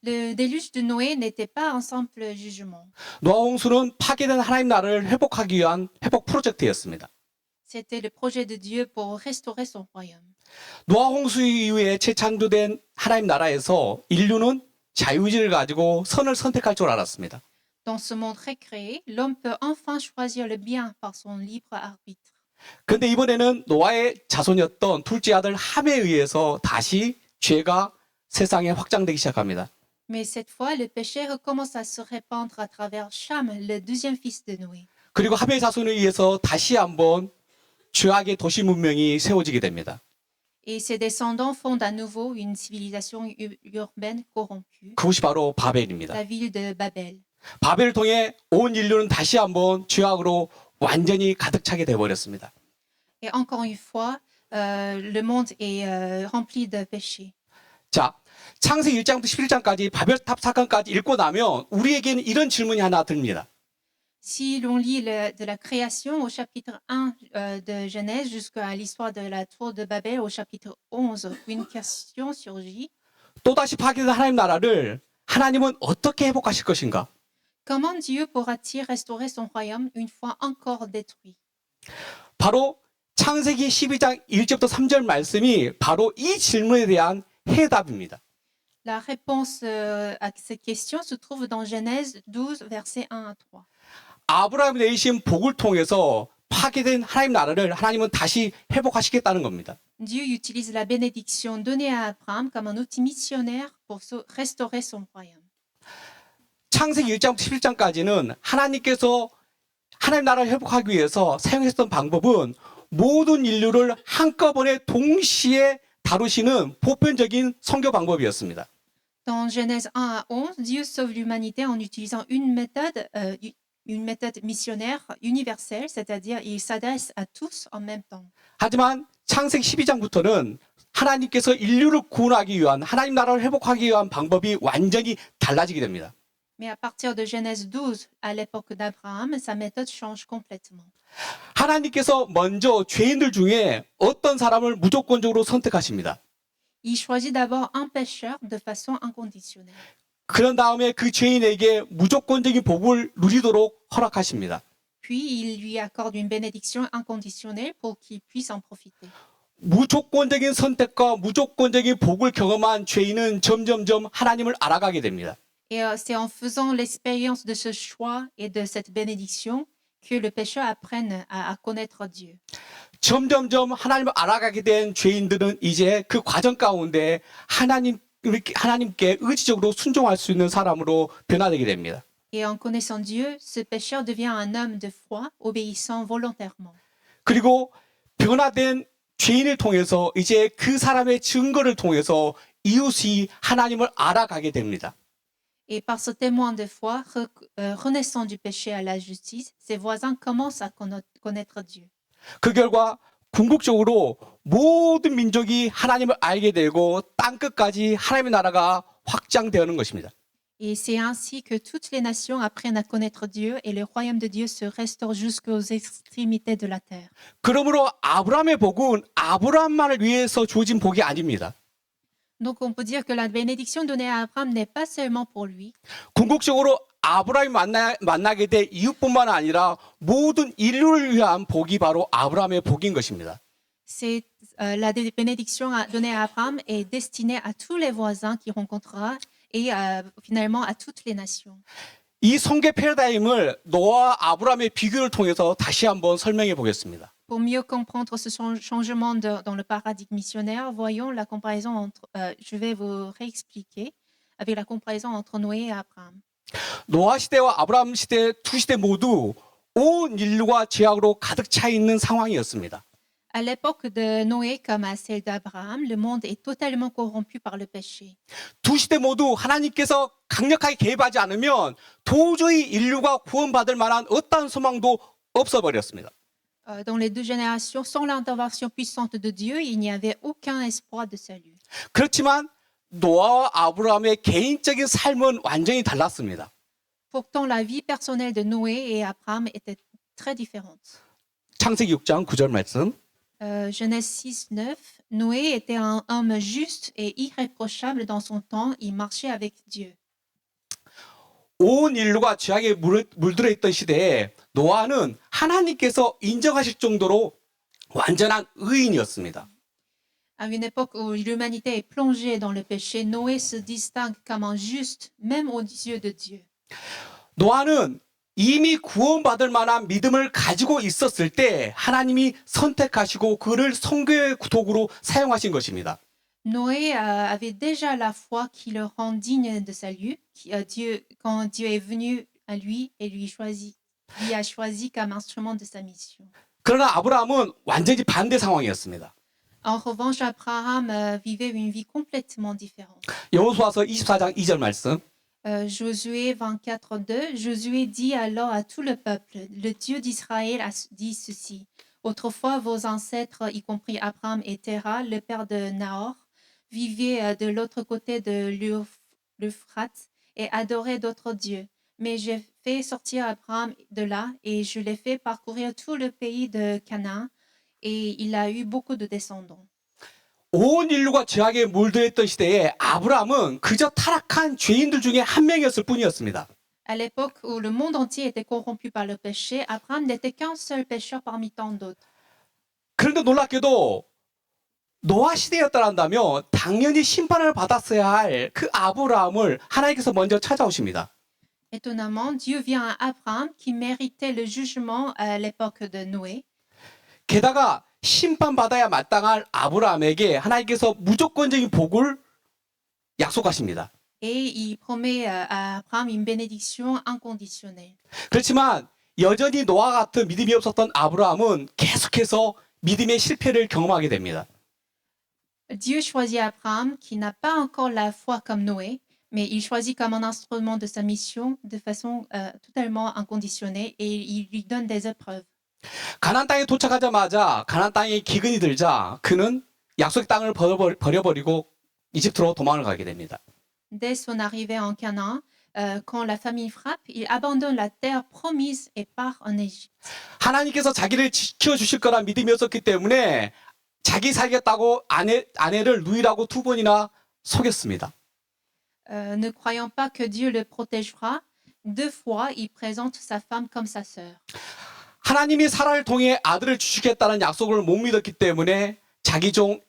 Le déluge de Noé n'était pas un simple jugement. 노아 홍수는 파괴된 하나님 나라를 회복하기 위한 회복 프로젝트였습니다. C'était le projet de Dieu pour restaurer son royaume. 노아 홍수 이후에 재창조된 하나님 나라에서 인류는 자유의지를 가지고 선을 선택할 줄 알았습니다. Dans ce monde recréé, l'homme peut enfin choisir le bien par son libre arbitre. 그런데 이번에는 노아의 자손이었던 둘째 아들 함에 의해서 다시 죄가 세상에 확장되기 시작합니다. Mais cette fois, le péché recommence à se répandre à travers Cham, le deuxième fils de Noé. 그리고 함의 자손에 의해서 다시 한번 죄악의 도시 문명이 세워지게 됩니다. Et ses descendants fondent à nouveau une civilisation urbaine corrompue, 그것이 바로 바벨입니다. la ville de Babel. 바벨을 통해 온 인류는 다시 한번 죄악으로 완전히 가득 차게 되어버렸습니다. Et encore une fois, le monde est rempli de péchés. 자, 창세기 1장부터 11장까지 바벨탑 사건까지 읽고 나면 우리에게는 이런 질문이 하나 듭니다. Si l'on lit de la création au chapitre 1 de Genèse jusqu'à l'histoire de la tour de Babel au chapitre 11, une question surgit. 또다시 파괴된 하나님 나라를 하나님은 어떻게 회복하실 것인가? Comment Dieu pourra-t-il restaurer son royaume une fois encore détruit? 바로 창세기 12장 1절부터 3절 말씀이 바로 이 질문에 대한 해답입니다. La réponse à cette question se trouve dans Genèse 12, versets 1 à 3. 아브라함이 내신 복을 통해서 파괴된 하나님 나라를 하나님은 다시 회복하시겠다는 겁니다. Dieu utilise la bénédiction donnée à Abraham comme un outil missionnaire pour restaurer son royaume. 창세기 1장부터 11장까지는 하나님께서 하나님 나라를 회복하기 위해서 사용했던 방법은 모든 인류를 한꺼번에 동시에 다루시는 보편적인 선교 방법이었습니다. Dans Genèse 1 à 11, Dieu sauve l'humanité en utilisant une méthode missionnaire universelle, c'est-à-dire il s'adresse à tous en même temps. 하지만 창세기 12장부터는 하나님께서 인류를 구원하기 위한 하나님 나라를 회복하기 위한 방법이 완전히 달라지게 됩니다. Mais à partir de Genèse 12, à l'époque d'Abraham, sa méthode change complètement. 하나님께서 먼저 죄인들 중에 어떤 사람을 무조건적으로 선택하십니다. Il choisit d'abord un pécheur de façon inconditionnelle. 그런 다음에 그 죄인에게 무조건적인 복을 누리도록 허락하십니다. Puis il lui accorde une bénédiction inconditionnelle pour qu'il puisse en profiter. 무조건적인 선택과 무조건적인 복을 경험한 죄인은 점점점 하나님을 알아가게 됩니다. Et c'est en faisant l'expérience de ce choix et de cette bénédiction que le pécheur apprenne à connaître Dieu. 점점점 하나님을 알아가게 된 죄인들은 이제 그 과정 가운데 하나님께 의지적으로 순종할 수 있는 사람으로 변화되게 됩니다. Et en connaissant Dieu, ce pécheur devient un homme de foi, obéissant volontairement. 그리고 변화된 죄인을 통해서 이제 그 사람의 증거를 통해서 이웃이 하나님을 알아가게 됩니다. Et par ce témoin de foi, renaissant du péché à la justice, ses voisins commencent à connaître Dieu. 그 결과 궁극적으로 모든 민족이 하나님을 알게 되고 땅끝까지 하나님의 나라가 확장되는 것입니다. Et c'est ainsi que toutes les nations apprennent à connaître Dieu et le royaume de Dieu se restaure jusqu'aux extrémités de la terre. 그러므로 아브라함의 복은 아브라함만을 위해서 주어진 복이 아닙니다. Donc on peut dire que la bénédiction donnée à Abraham n'est pas seulement pour lui, 궁극적으로 아브라함이 만나게 될 이웃뿐만 아니라 모든 인류를 위한 복이 바로 아브라함의 복인 것입니다. c'est la bénédiction donnée à Abraham est destinée à tous les voisins qu'il rencontrera et finalement à toutes les nations. 이 성계 패러다임을 노아와 아브라함의 비교를 통해서 다시 한번 설명해 보겠습니다. Pour mieux comprendre ce changement dans le paradigme missionnaire, voyons la comparaison entre, je vais vous réexpliquer avec la comparaison entre Noé et Abraham. 노아 시대와 아브라함 시대 두 시대 모두 온 인류가 죄악으로 가득 차 있는 상황이었습니다. À l'époque de Noé comme à celle d'Abraham, le monde est totalement corrompu par le péché. 두 시대 모두 하나님께서 강력하게 개입하지 않으면 도저히 인류가 구원받을 만한 어떠한 소망도 없어버렸습니다. Dans les deux générations, sans l'intervention puissante de Dieu, il n'y avait aucun espoir de salut. 그렇지만 노아와 아브라함의 개인적인 삶은 완전히 달랐습니다. Pourtant, la vie personnelle de Noé et Abraham était très différente. 창세기 6장 9절 말씀. Genèse 6, 9. Noé était un homme juste et irréprochable dans son temps. Il marchait avec Dieu. 온 인류가 죄악에 물들어 있던 시대에 노아는 하나님께서 인정하실 정도로 완전한 의인이었습니다. À une époque où l'humanité est plongée dans le péché, Noé se distingue comme un juste, même aux yeux de Dieu. 노아는 이미 구원받을 만한 믿음을 가지고 있었을 때 하나님이 선택하시고 그를 선교의 도구로 사용하신 것입니다. Noé avait déjà la foi qui le rend digne de salut. Quand Dieu est venu à lui et lui a choisi comme instrument de sa mission. 그러나 아브라함은 완전히 반대 상황이었습니다. En revanche, Abraham vivait une vie complètement différente. 여호수아서 24장 2절 말씀. Josué 24, 2. Josué dit alors à tout le peuple, le Dieu d'Israël a dit ceci. Autrefois, vos ancêtres, y compris Abraham et Terah, le père de Nahor, vivaient de l'autre côté de l'Euphrate et adoraient d'autres dieux. Mais j'ai fait sortir Abraham de là et je l'ai fait parcourir tout le pays de Canaan et il a eu beaucoup de descendants. 온 인류가 죄악에 물들어 있던 시대에 아브라함은 그저 타락한 죄인들 중에 한 명이었을 뿐이었습니다. À l'époque où le monde entier était corrompu par le péché, Abraham n'était qu'un seul pécheur parmi tant d'autres. 그런데 놀랍게도 노아 시대였다면 당연히 심판을 받았어야 할 그 아브라함을 하나님께서 먼저 찾아오십니다. Étonnamment, Dieu vient à Abraham qui méritait le jugement à l'époque de Noé. 게다가 심판받아야 마땅할 아브라함에게 하나님께서 무조건적인 복을 약속하십니다. Et il promet à Abraham une bénédiction inconditionnelle. 그렇지만 여전히 노아 같은 믿음이 없었던 아브라함은 계속해서 믿음의 실패를 경험하게 됩니다. Dieu choisit Abraham qui n'a pas encore la foi comme Noé, mais il choisit comme un instrument de sa mission de façon totalement inconditionnelle et il lui donne des épreuves. 가나안 땅에 도착하자마자 가나안 땅에 기근이 들자 그는 약속의 땅을 버려버리고 이집트로 도망을 가게 됩니다. Dès son arrivée en Canaan, quand la famine frappe, il abandonne la terre promise et part en Égypte. 하나님께서 자기를 지켜주실 거란 믿음이 없었기 때문에 자기 살겠다고 아내를 누이라고 2번이나 속였습니다. Ne croyant pas que Dieu le protégera, 2 fois, il présente sa femme comme sa sœur. 하나님이 사라를 통해 아들을 주시겠다는 약속을 못 믿었기 때문에 자기 종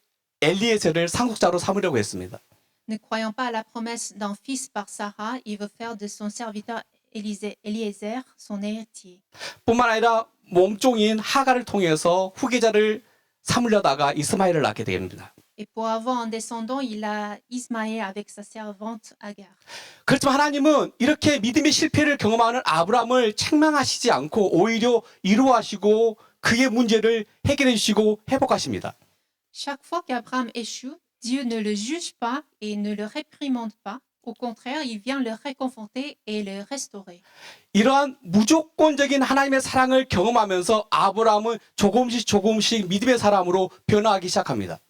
엘리에셀을 상속자로 삼으려고 했습니다. Ne croyant pas à la promesse d'un fils par Sarah, il veut faire de son serviteur Eliezer son héritier. 뿐만 아니라 몸종인 하갈을 통해서 후계자를 삼으려다가 이스마엘을 낳게 됩니다. Et pour avoir un descendant, il a Ismaël avec sa servante Agar. 그렇지만 하나님은 이렇게 믿음의 실패를 경험하는 아브라함을 책망하시지 않고 오히려 위로하시고 그의 문제를 해결해 주시고 회복하십니다. Chaque fois qu'Abraham échoue, Dieu ne le juge pas et ne le réprimande pas. Au contraire, il vient le réconforter et le restaurer. 이러한 무조건적인 하나님의 사랑을 경험하면서 아브라함은 조금씩 믿음의 사람으로 변화하기 시작합니다.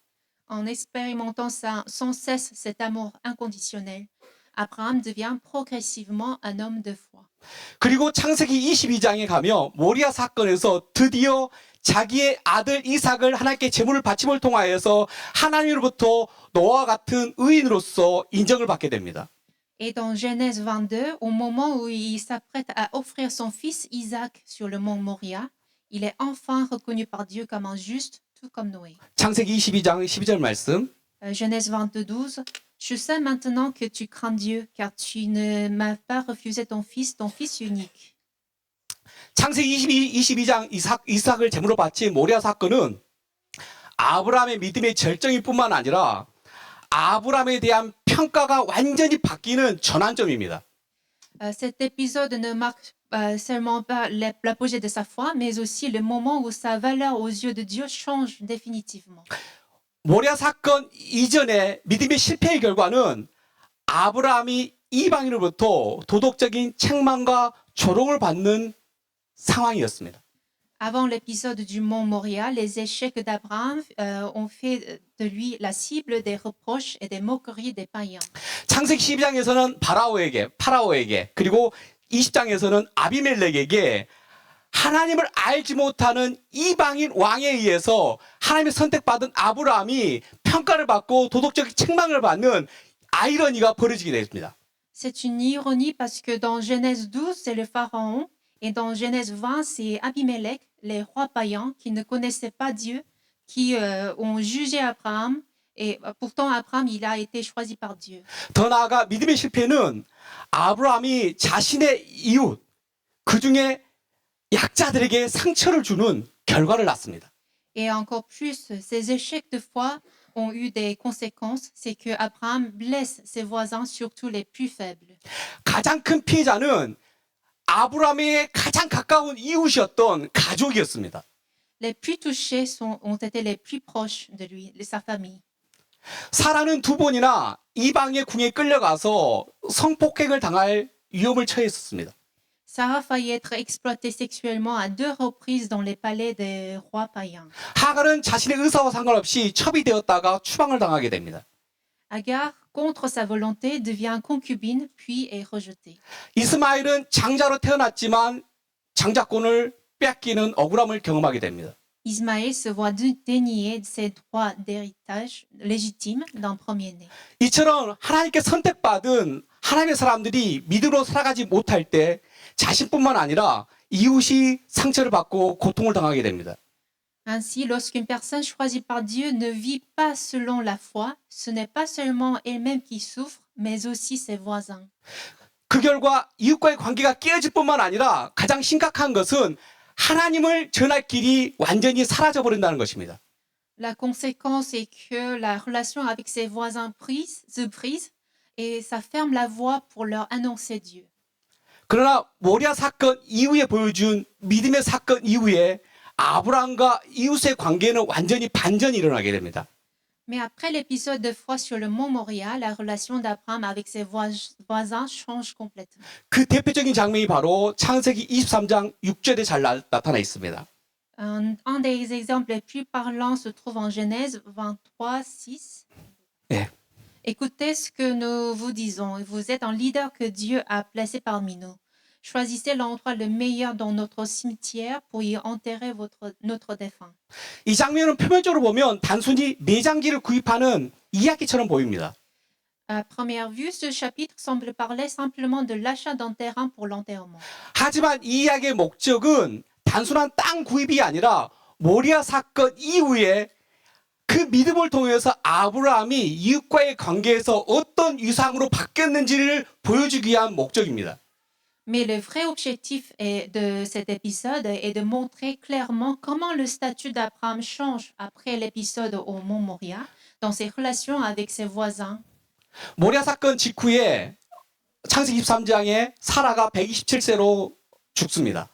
En expérimentant sans cesse cet amour inconditionnel, Abraham devient progressivement un homme de foi. 그리고 창세기 22장에 가며 모리아 사건에서 드디어 자기의 아들 이삭을 하나님께 제물을 바침을 통하여서 하나님으로부터 노아와 같은 의인으로서 인정을 받게 됩니다. Et dans Genèse 22, au moment où il s'apprête à offrir son fils Isaac sur le mont Moria, il est enfin reconnu par Dieu comme un juste, tout comme Noé. 창세기 22장 12절 말씀. Genèse 22, 12. Je sais maintenant que tu crains Dieu, car tu ne m'as pas refusé ton fils unique. 창세기 22장 이삭을 제물로 바친 모리아 사건은 아브라함의 믿음의 절정일 뿐만 아니라 아브라함에 대한 평가가 완전히 바뀌는 전환점입니다. Cet épisode ne marque seulement pas l'apogée de sa foi, mais aussi le moment où sa valeur aux yeux de Dieu change définitivement. 모리아 사건 이전의 믿음의 실패의 결과는 아브라함이 이방인으로부터 도덕적인 책망과 조롱을 받는 상황이었습니다. Avant l'épisode du mont Moria, les échecs d'Abraham ont fait de lui la cible des reproches et des moqueries des païens. 창세기 12장에서는 파라오에게 그리고 20장에서는 아비멜렉에게 하나님을 알지 못하는 이방인 왕에 의해서 하나님의 선택받은 아브라함이 평가를 받고 도덕적 책망을 받는 아이러니가 벌어지게 됐습니다. C'est une ironie parce que dans Genèse 12, c'est le pharaon et dans Genèse 20, c'est Abimelech, les rois païens qui ne connaissaient pas Dieu, qui ont jugé Abraham et pourtant Abraham, il a été choisi par Dieu. 더 나아가 믿음의 실패는 아브라함이 자신의 이웃, 그중에 약자들에게 상처를 주는 결과를 낳습니다. Et encore plus, ces échecs de foi ont eu des conséquences, c'est que Abraham blesse ses voisins, surtout les plus faibles. 가장 큰 피해자는 아브라함의 가장 가까운 이웃이었던 가족이었습니다. Les plus touchés ont été les plus proches de lui, de sa famille. 사라는 2번이나 이방의 궁에 끌려가서 성폭행을 당할 위험을 처했었습니다. Sarah faillit être exploitée sexuellement à 2 reprises dans les palais des rois païens. 하갈은 자신의 의사와 상관없이 첩이되었다가 추방을 당하게 됩니다. Agar, contre sa volonté, devient concubine, puis est rejetée. 이스마엘은 장자로 태어났지만 장자권을 뺏기는 억울함을 경험하게 됩니다. Ismaël se voit dénier ses droits d'héritage légitimes d'un premier-né. 이처럼 하나님께 선택받은 하나님의 사람들이 믿음으로 살아가지 못할 때 자신뿐만 아니라 이웃이 상처를 받고 고통을 당하게 됩니다. Ainsi, lorsqu'une personne choisie par Dieu ne vit pas selon la foi, ce n'est pas seulement elle-même qui souffre, mais aussi ses voisins. 그 결과 이웃과의 관계가 깨어질 뿐만 아니라 가장 심각한 것은 하나님을 전할 길이 완전히 사라져 버린다는 것입니다. La conséquence est que la relation avec ses voisins se brise et ça ferme la voie pour leur annoncer Dieu. 그러나 모리아 사건 이후에 보여준 믿음의 사건 이후에 아브라함과 이웃의 관계는 완전히 반전이 일어나게 됩니다. Mais après l'épisode de foi sur le mont Moria, la relation d'Abraham avec ses voisins change complètement. 그 대표적인 장면이 바로 창세기 23장 6절에 잘 나타나 있습니다. Un des exemples les plus parlants se trouve en Genèse 23, 6. 네. Écoutez ce que nous vous disons. Vous êtes un leader que Dieu a placé parmi nous. Choisissez l'endroit le meilleur dans notre cimetière pour y enterrer notre défunt. 이 장면은 표면적으로 보면 단순히 매장지를 구입하는 이야기처럼 보입니다. À première vue, ce chapitre semble parler simplement de l'achat d'un terrain pour l'enterrement. 하지만 이 이야기의 목적은 단순한 땅 구입이 아니라 모리아 사건 이후에 그 믿음을 통해서 아브라함이 이웃과의 관계에서 어떤 유상으로 바뀌었는지를 보여주기 위한 목적입니다. Mais le vrai objectif de cet épisode est de montrer clairement comment le statut d'Abraham change après l'épisode au mont Moria dans ses relations avec ses voisins. 모리아 사건 직후에 창세기 23장에 사라가 127세로 죽습니다.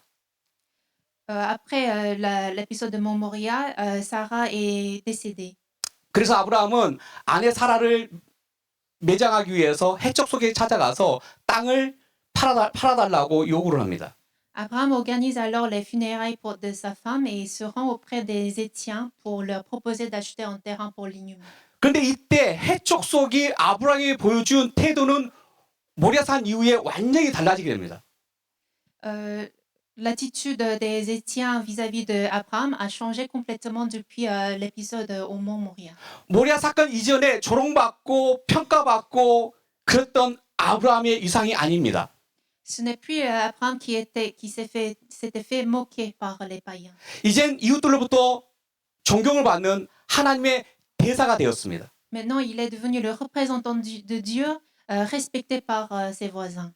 Après l'épisode de mont Moria, Sarah est décédée. 그래서 아브라함은 아내 사라를 매장하기 위해서 해적 속에 찾아가서 땅을 팔아달라고 요구를 합니다. Abraham organise alors les funérailles de sa femme et se rend auprès des Hétiens pour leur proposer d'acheter un terrain pour l'inhumer. 그런데 이때 해적 속이 아브라함이 보여준 태도는 모리아산 이후에 완전히 달라지게 됩니다. L'attitude des Hétiens vis-à-vis d'Abraham a changé complètement depuis l'épisode au mont Moria. 모리아 사건 이전에 조롱받고 평가받고 그랬던 아브라함의 이상이 아닙니다. Ce n'est plus Abraham qui s'était fait moquer par les païens. 이젠 이웃들로부터 존경을 받는 하나님의 대사가 되었습니다. Maintenant, il est devenu le représentant de Dieu, respecté par ses voisins.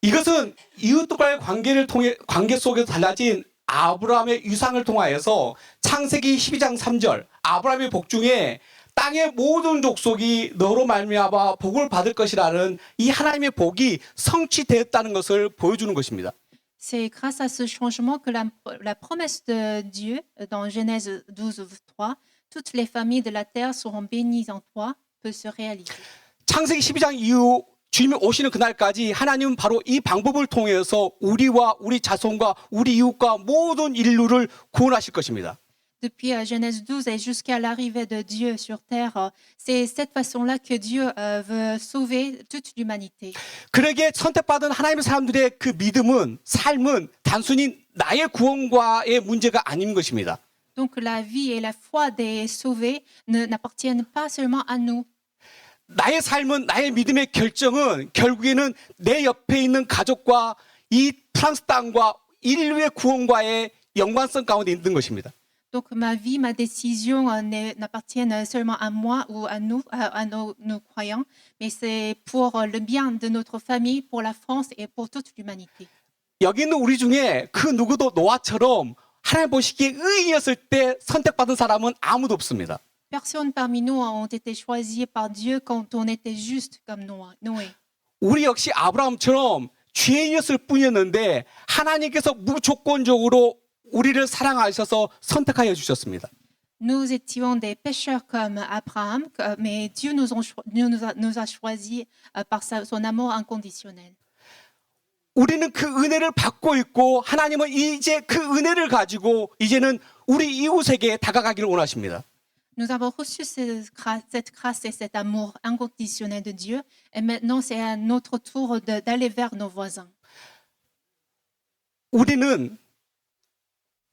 이것은 이웃과의 관계 속에서 달라진 아브라함의 유상을 통하여서 창세기 12장 3절 아브라함의 복중에 땅의 모든 족속이 너로 말미암아 복을 받을 것이라는 이 하나님의 복이 성취되었다는 것을 보여주는 것입니다. C'est grâce à ce changement que la promesse de Dieu, dans Genèse 12, 3, toutes les familles de la terre seront bénies en toi, peut se réaliser. 창세기 12장 이후 주님이 오시는 그날까지 하나님은 바로 이 방법을 통해서 우리와 우리 자손과 우리 이웃과 모든 인류를 구원하실 것입니다. Depuis Genèse 12 et jusqu'à l'arrivée de Dieu sur terre, c'est cette façon-là que Dieu veut sauver toute l'humanité. 그러기에 선택받은 하나님의 사람들의 그 믿음은 삶은 단순히 나의 구원과의 문제가 아닌 것입니다. Donc la vie et la foi des sauvés n'appartiennent pas seulement à nous. 나의 삶은 나의 믿음의 결정은 결국에는 내 옆에 있는 가족과 이 프랑스 땅과 인류의 구원과의 연관성 가운데 있는 것입니다. Donc ma vie, ma décision n'appartiennent seulement à moi ou à nous, à nos croyants, mais c'est pour le bien de notre famille, pour la France et pour toute l'humanité. 여기 있는 우리 중에 그 누구도 노아처럼 하나님 보시기에 의인이었을 때 선택받은 사람은 아무도 없습니다. Personne parmi nous ont été choisis par Dieu quand on était juste comme Noé. 우리 역시 아브라함처럼 죄인이었을 뿐이었는데 하나님께서 무조건적으로 우리를 사랑하셔서 선택하여 주셨습니다. Nous étions des pécheurs comme Abraham, mais Dieu nous a choisis par son amour inconditionnel. 우리는 그 은혜를 받고 있고 하나님은 이제 그 은혜를 가지고 이제는 우리 이웃에게 다가가기를 원하십니다. Nous avons reçu cette grâce et cet amour inconditionnel de Dieu, et maintenant c'est à notre tour d'aller vers nos voisins. 우리는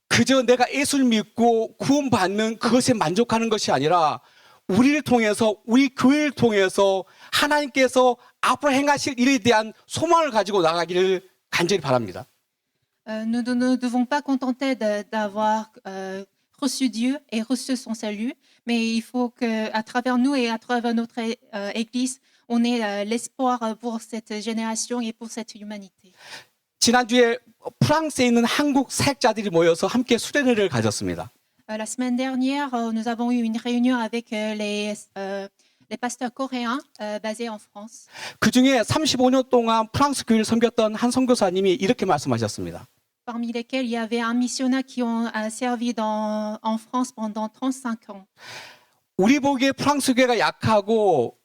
그저 내가 예수를 믿고 구원받는 그것에 만족하는 것이 아니라 우리를 통해서 우리 교회를 통해서 하나님께서 앞으로 행하실 일에 대한 소망을 가지고 나가기를 간절히 바랍니다. Nous ne devons pas contenter d'avoir reçu Dieu et reçu son salut, mais il faut qu'à travers nous et à travers notre Église, on ait l'espoir pour cette génération et pour cette humanité. 지난주에 프랑스에 있는 한국 사역자들이 모여서 함께 수련회를 가졌습니다. La semaine dernière, nous avons eu une réunion avec les pasteurs coréens basés en France. 그 중에 35년 동안 프랑스 교회를 섬겼던 한 선교사님이 이렇게 말씀하셨습니다. Parmi lesquels il y avait un missionnaire qui a servi en France pendant 35 ans. 우리 보기에 프랑스 교회가 약하고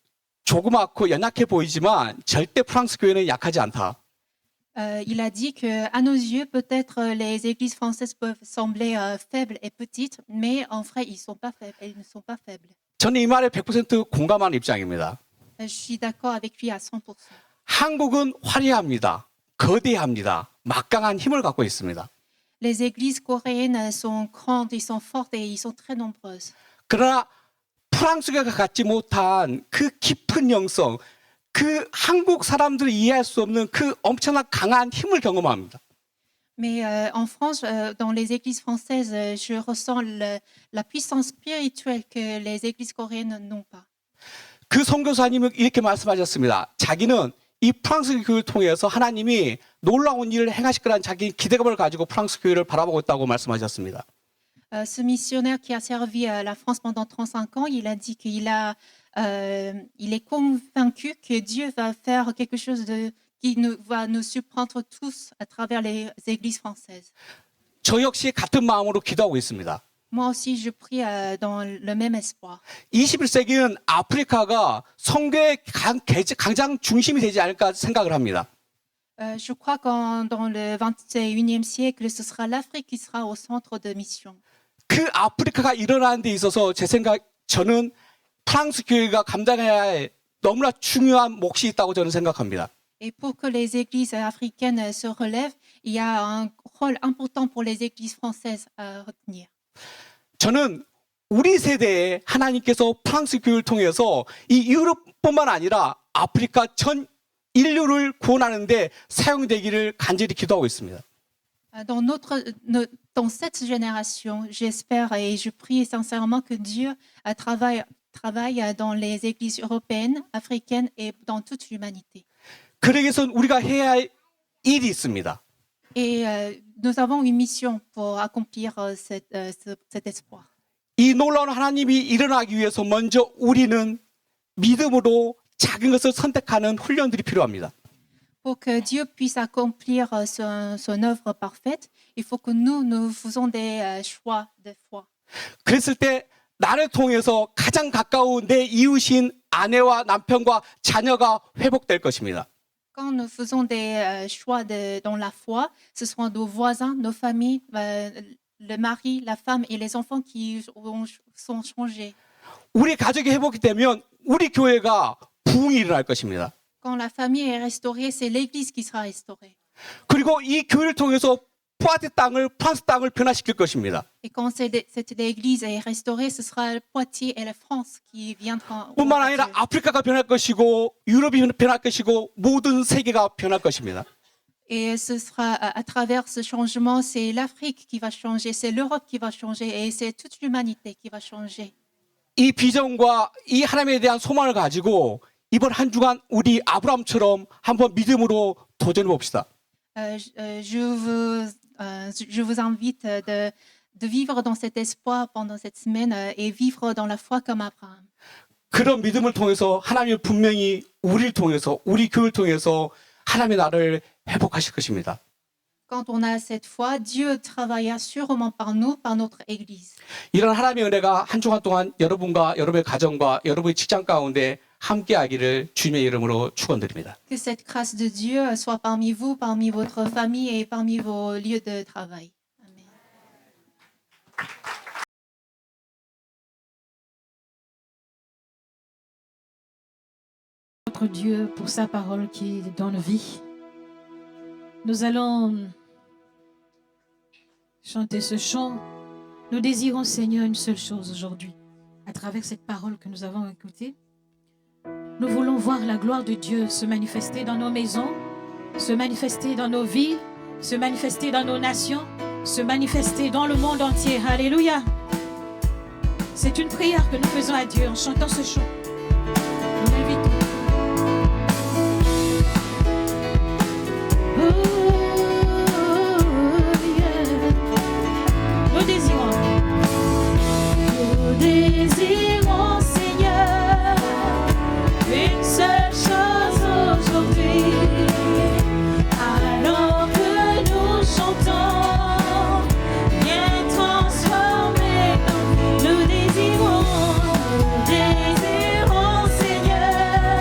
조그맣고 연약해 보이지만 절대 프랑스 교회는 약하지 않다. Il a dit qu'à nos yeux, peut-être les églises françaises peuvent sembler faibles et petites, mais en vrai, elles ne sont pas faibles. 저는 이 말에 100% 공감하는 입장입니다. Je suis d'accord avec lui à 100%. 한국은 화려합니다. 거대합니다. 막강한 힘을 갖고 있습니다. Les églises coréennes sont grandes, elles sont fortes et elles sont très nombreuses. 그러나 프랑스가 갖지 못한 그 깊은 영성, 그 한국 사람들이 이해할 수 없는 그 엄청난 강한 힘을 경험합니다. Mais en France, dans les églises françaises, je ressens la puissance spirituelle que les églises coréennes n'ont pas. 그 선교사님은 이렇게 말씀하셨습니다. 자기는 이 프랑스 교회를 통해서 하나님이 놀라운 일을 행하실 거라는 자기 기대감을 가지고 프랑스 교회를 바라보고 있다고 말씀하셨습니다. Ce missionnaire qui a servi la France pendant 35 ans, il a dit qu'il est convaincu que Dieu va faire quelque chose qui va nous surprendre tous à travers les églises françaises. 저 역시 같은 마음으로 기도하고 있습니다. Moi aussi, je prie dans le même espoir. 21세기는 아프리카가 선교의 가장 중심이 되지 않을까 생각을 합니다. Je crois que dans le 21e siècle, ce sera l'Afrique qui sera au centre de mission. 그 아프리카가 일어나는 데 있어서 저는 프랑스 교회가 감당해야 할 너무나 중요한 몫이 있다고 저는 생각합니다. Et pour que les églises africaines se relèvent, il y a un rôle important pour les églises françaises à retenir. 저는 우리 세대에 하나님께서 프랑스 교회를 통해서 이 유럽뿐만 아니라 아프리카 전 인류를 구원하는 데 사용되기를 간절히 기도하고 있습니다. Dans cette génération, j'espère et je prie sincèrement que Dieu travaille dans les églises européennes, africaines et dans toute l'humanité. 그러기 위해서는 우리가 해야 할 일이 있습니다. Et nous avons une mission pour accomplir cet espoir. 이 놀라운 하나님이 일어나기 위해서 먼저 우리는 믿음으로 작은 것을 선택하는 훈련들이 필요합니다. Pour que Dieu puisse accomplir son œuvre parfaite, il faut que nous faisons des choix de foi. 그랬을 때 나를 통해서 가장 가까운 내 이웃인 아내와 남편과 자녀가 회복될 것입니다. Quand nous faisons des choix dans la foi, ce seront nos voisins, nos familles, le mari, la femme et les enfants qui sont changés. 우리 가족이 회복이 되면 우리 교회가 부흥이 일어날 것입니다. Quand la famille est restaurée, c'est l'Église qui sera restaurée. 그리고 이 교회를 통해서 프랑스 땅을 변화시킬 것입니다. Et quand cette Église est restaurée, ce sera le Poitiers et la France qui viendront. 뿐만 아니라 아프리카가 변할 것이고 유럽이 변할 것이고 모든 세계가 변할 것입니다. Et ce sera à travers ce changement, c'est l'Afrique qui va changer, c'est l'Europe qui va changer et c'est toute l'humanité qui va changer. 이 비전과 이 하나님에 대한 소망을 가지고 이번 한 주간 우리 아브라함처럼 한번 믿음으로 도전해 봅시다. Je vous invite de vivre dans cet espoir pendant cette semaine et vivre dans la foi comme Abraham. 그런 믿음을 통해서 하나님은 분명히 우리를 통해서 우리 교회를 통해서 하나님의 나라를 회복하실 것입니다. Quand on a cette foi, Dieu travaillera sûrement par nous, par notre Église. 이런 하나님의 은혜가 한 주간 동안 여러분과 여러분의 가정과 여러분의 직장 가운데 함께하기를 주님의 이름으로 축원드립니다. Que cette grâce de Dieu soit parmi vous, parmi votre famille et parmi vos lieux de travail. Amen. Notre Dieu pour sa parole qui donne vie. Nous allons chanter ce chant. Nous désirons, Seigneur, une seule chose aujourd'hui. À travers cette parole que nous avons écoutée, nous voulons voir la gloire de Dieu se manifester dans nos maisons, se manifester dans nos villes, se manifester dans nos nations, se manifester dans le monde entier. Alléluia. C'est une prière que nous faisons à Dieu en chantant ce chant. Nous l'invitons. Nous désirons, Seigneur, une seule chose aujourd'hui. Alors que nous chantons, viens transformer nos vies. Nous désirons, Seigneur,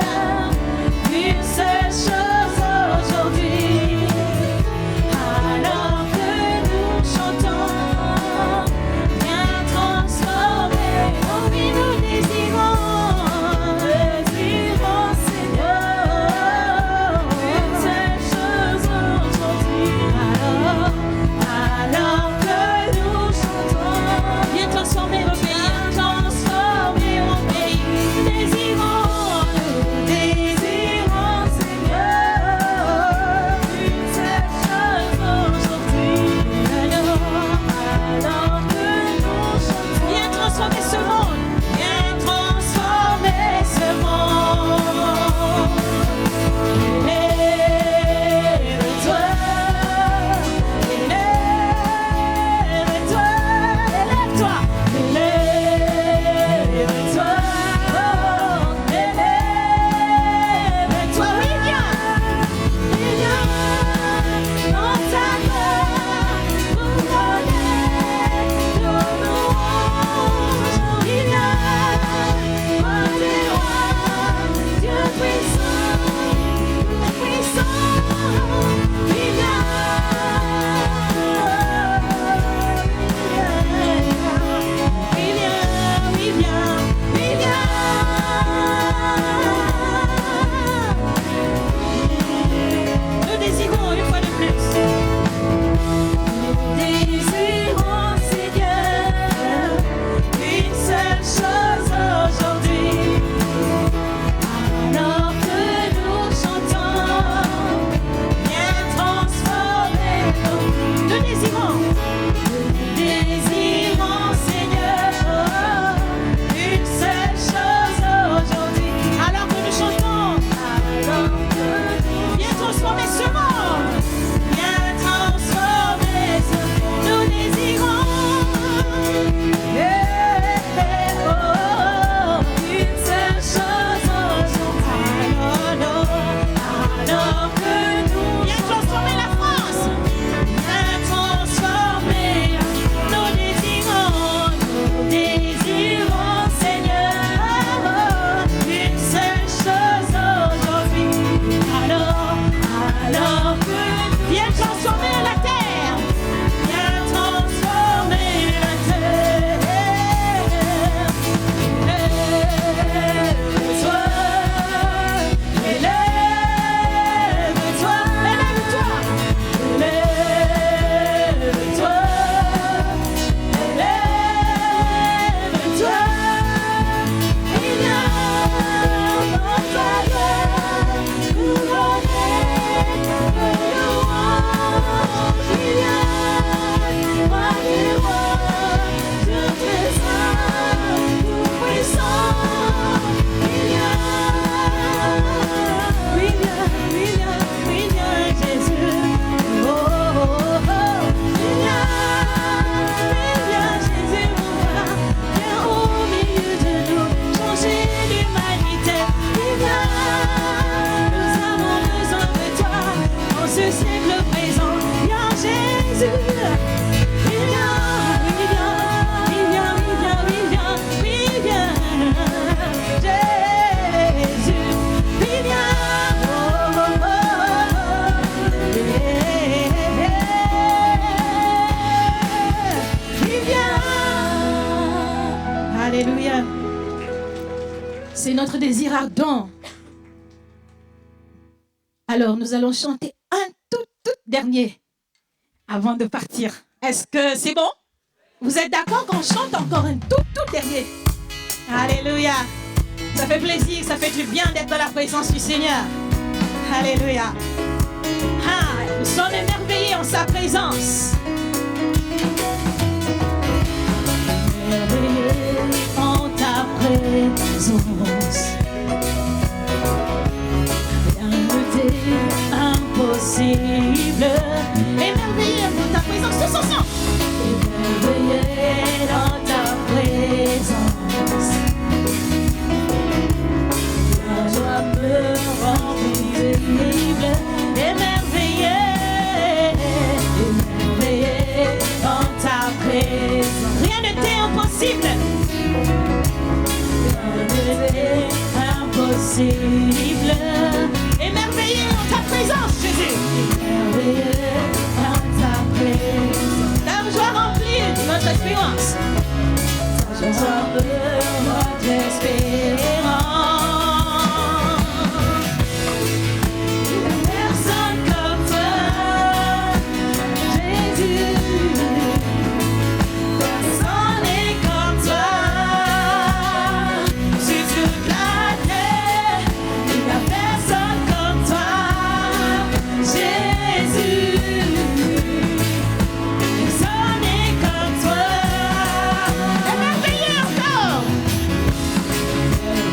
ce siècle présent. Viens Jésus, il vient, il vient, il vient, il vient, il vient, il vient. Jésus, il vient. Oh, oh, oh, oh. Il vient. Alléluia. C'est notre désir ardent. Alors, nous allons chanter un tout dernier avant de partir. Est-ce que c'est bon? Vous êtes d'accord qu'on chante encore un tout dernier? Alléluia. Ça fait plaisir, ça fait du bien d'être dans la présence du Seigneur. Alléluia. Ah, nous sommes émerveillés en sa présence. Émerveillés en ta présence. Rien ne t'est impossible. Émerveillés dans ta présence, tous ensemble. Émerveillés dans ta présence. La joie me rend visible. Émerveillé, émerveillé dans ta présence. Rien ne t'est impossible. Rien ne t'est impossible. Émerveillé en ta présence, Jésus. Émerveillé en ta présence. Ta joie remplit notre espérance. Ta joie remplit notre espérance. Personne comme toi, Jésus. Personne n'est comme toi. Sur toute la terre, il n'y a personne comme toi, Jésus. Personne n'est comme toi. Émerveillé encore.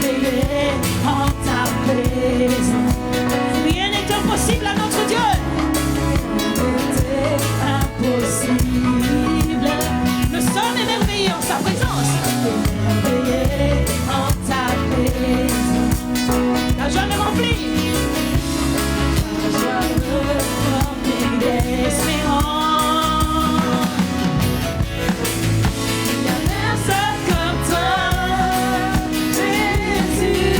Émerveillé en ta présence. Rien n'est impossible à notre Dieu. Rien n'est impossible. Nous sommes émerveillés en sa présence. Émerveillés en ta présence. La joie me remplit. La joie me remplit d'espérance. Il n'y a personne comme toi, Jésus.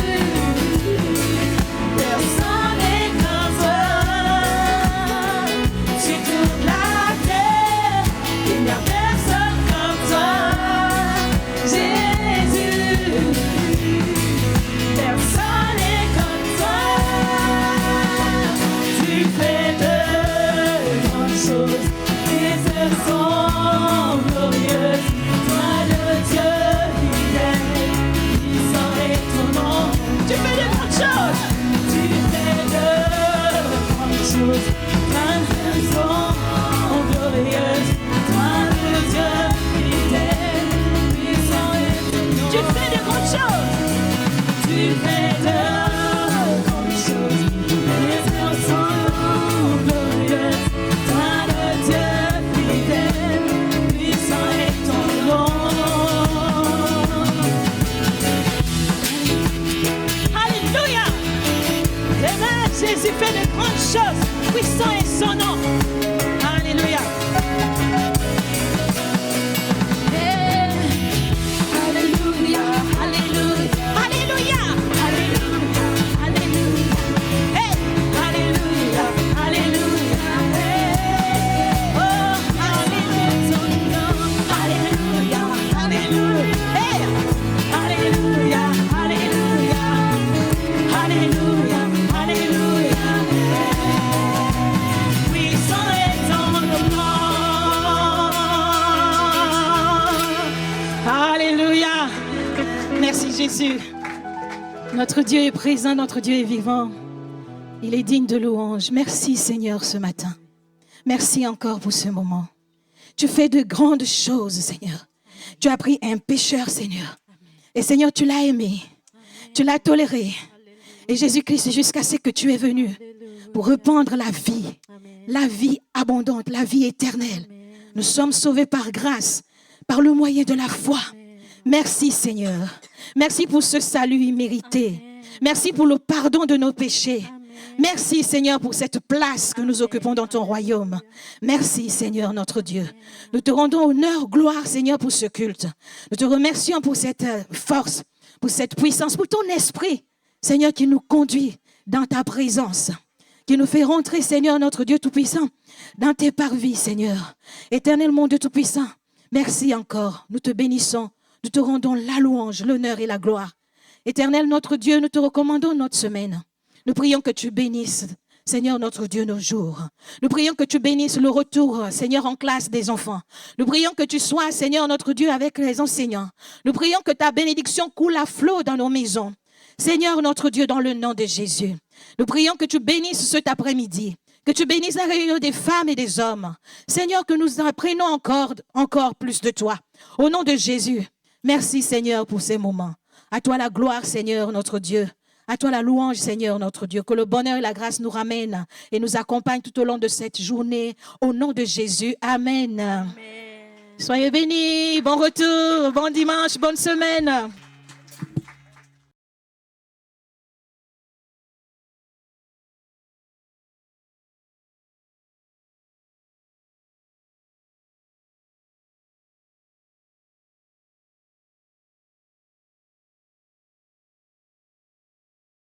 Personne n'est comme toi. Sur toute la terre, il n'y a personne comme toi, Jésus. Personne n'est comme toi. Tu fais de grandes choses. Tes œuvres sont glorieuses. Toi le Dieu fidèle, puissant est ton nom. Tu fais de grandes choses. Tu fais de grandes choses. Tes œuvres sont glorieuses. Toi le Dieu fidèle, puissant est ton nom. Tu fais de grandes choses. Tu fais de grandes choses. Tes œuvres sont glorieuses. Toi le Dieu fidèle, puissant est ton nom. Alléluia. Amen. Jésus fait de grandes choses. Puissant est son nom. Alléluia. Hey. Alléluia. Alléluia. Alléluia. Alléluia. Alléluia. Hey. Alléluia. Alléluia. Hey. Oh, alléluia. Alléluia. Alléluia. Hey. Alléluia. Alléluia. Alléluia. Alléluia. Puissant est ton nom. Alléluia. Merci Jésus. Notre Dieu est présent, notre Dieu est vivant. Il est digne de louange. Merci Seigneur ce matin. Merci encore pour ce moment. Tu fais de grandes choses, Seigneur. Tu as pris un pécheur, Seigneur. Et Seigneur, tu l'as aimé. Tu l'as toléré. Et Jésus-Christ, jusqu'à ce que tu es venu pour répandre la vie abondante, la vie éternelle. Nous sommes sauvés par grâce, par le moyen de la foi. Merci Seigneur. Merci pour ce salut immérité. Merci pour le pardon de nos péchés. Merci Seigneur pour cette place que nous occupons dans ton royaume. Merci Seigneur notre Dieu. Nous te rendons honneur, gloire Seigneur pour ce culte. Nous te remercions pour cette force, pour cette puissance, pour ton esprit Seigneur qui nous conduit dans ta présence, qui nous fait rentrer Seigneur notre Dieu tout-puissant dans tes parvis Seigneur. Éternel mon Dieu tout-puissant, merci encore. Nous te bénissons, nous te rendons la louange, l'honneur et la gloire. Éternel notre Dieu, nous te recommandons notre semaine. Nous prions que tu bénisses, Seigneur notre Dieu, nos jours. Nous prions que tu bénisses le retour, Seigneur, en classe des enfants. Nous prions que tu sois, Seigneur notre Dieu, avec les enseignants. Nous prions que ta bénédiction coule à flot dans nos maisons. Seigneur notre Dieu, dans le nom de Jésus. Nous prions que tu bénisses cet après-midi, que tu bénisses la réunion des femmes et des hommes. Seigneur, que nous apprenons encore plus de toi. Au nom de Jésus, merci Seigneur pour ces moments. À toi la gloire, Seigneur notre Dieu. À toi la louange, Seigneur notre Dieu. Que le bonheur et la grâce nous ramènent et nous accompagnent tout au long de cette journée. Au nom de Jésus, Amen. Soyez bénis, bon retour, bon dimanche, bonne semaine.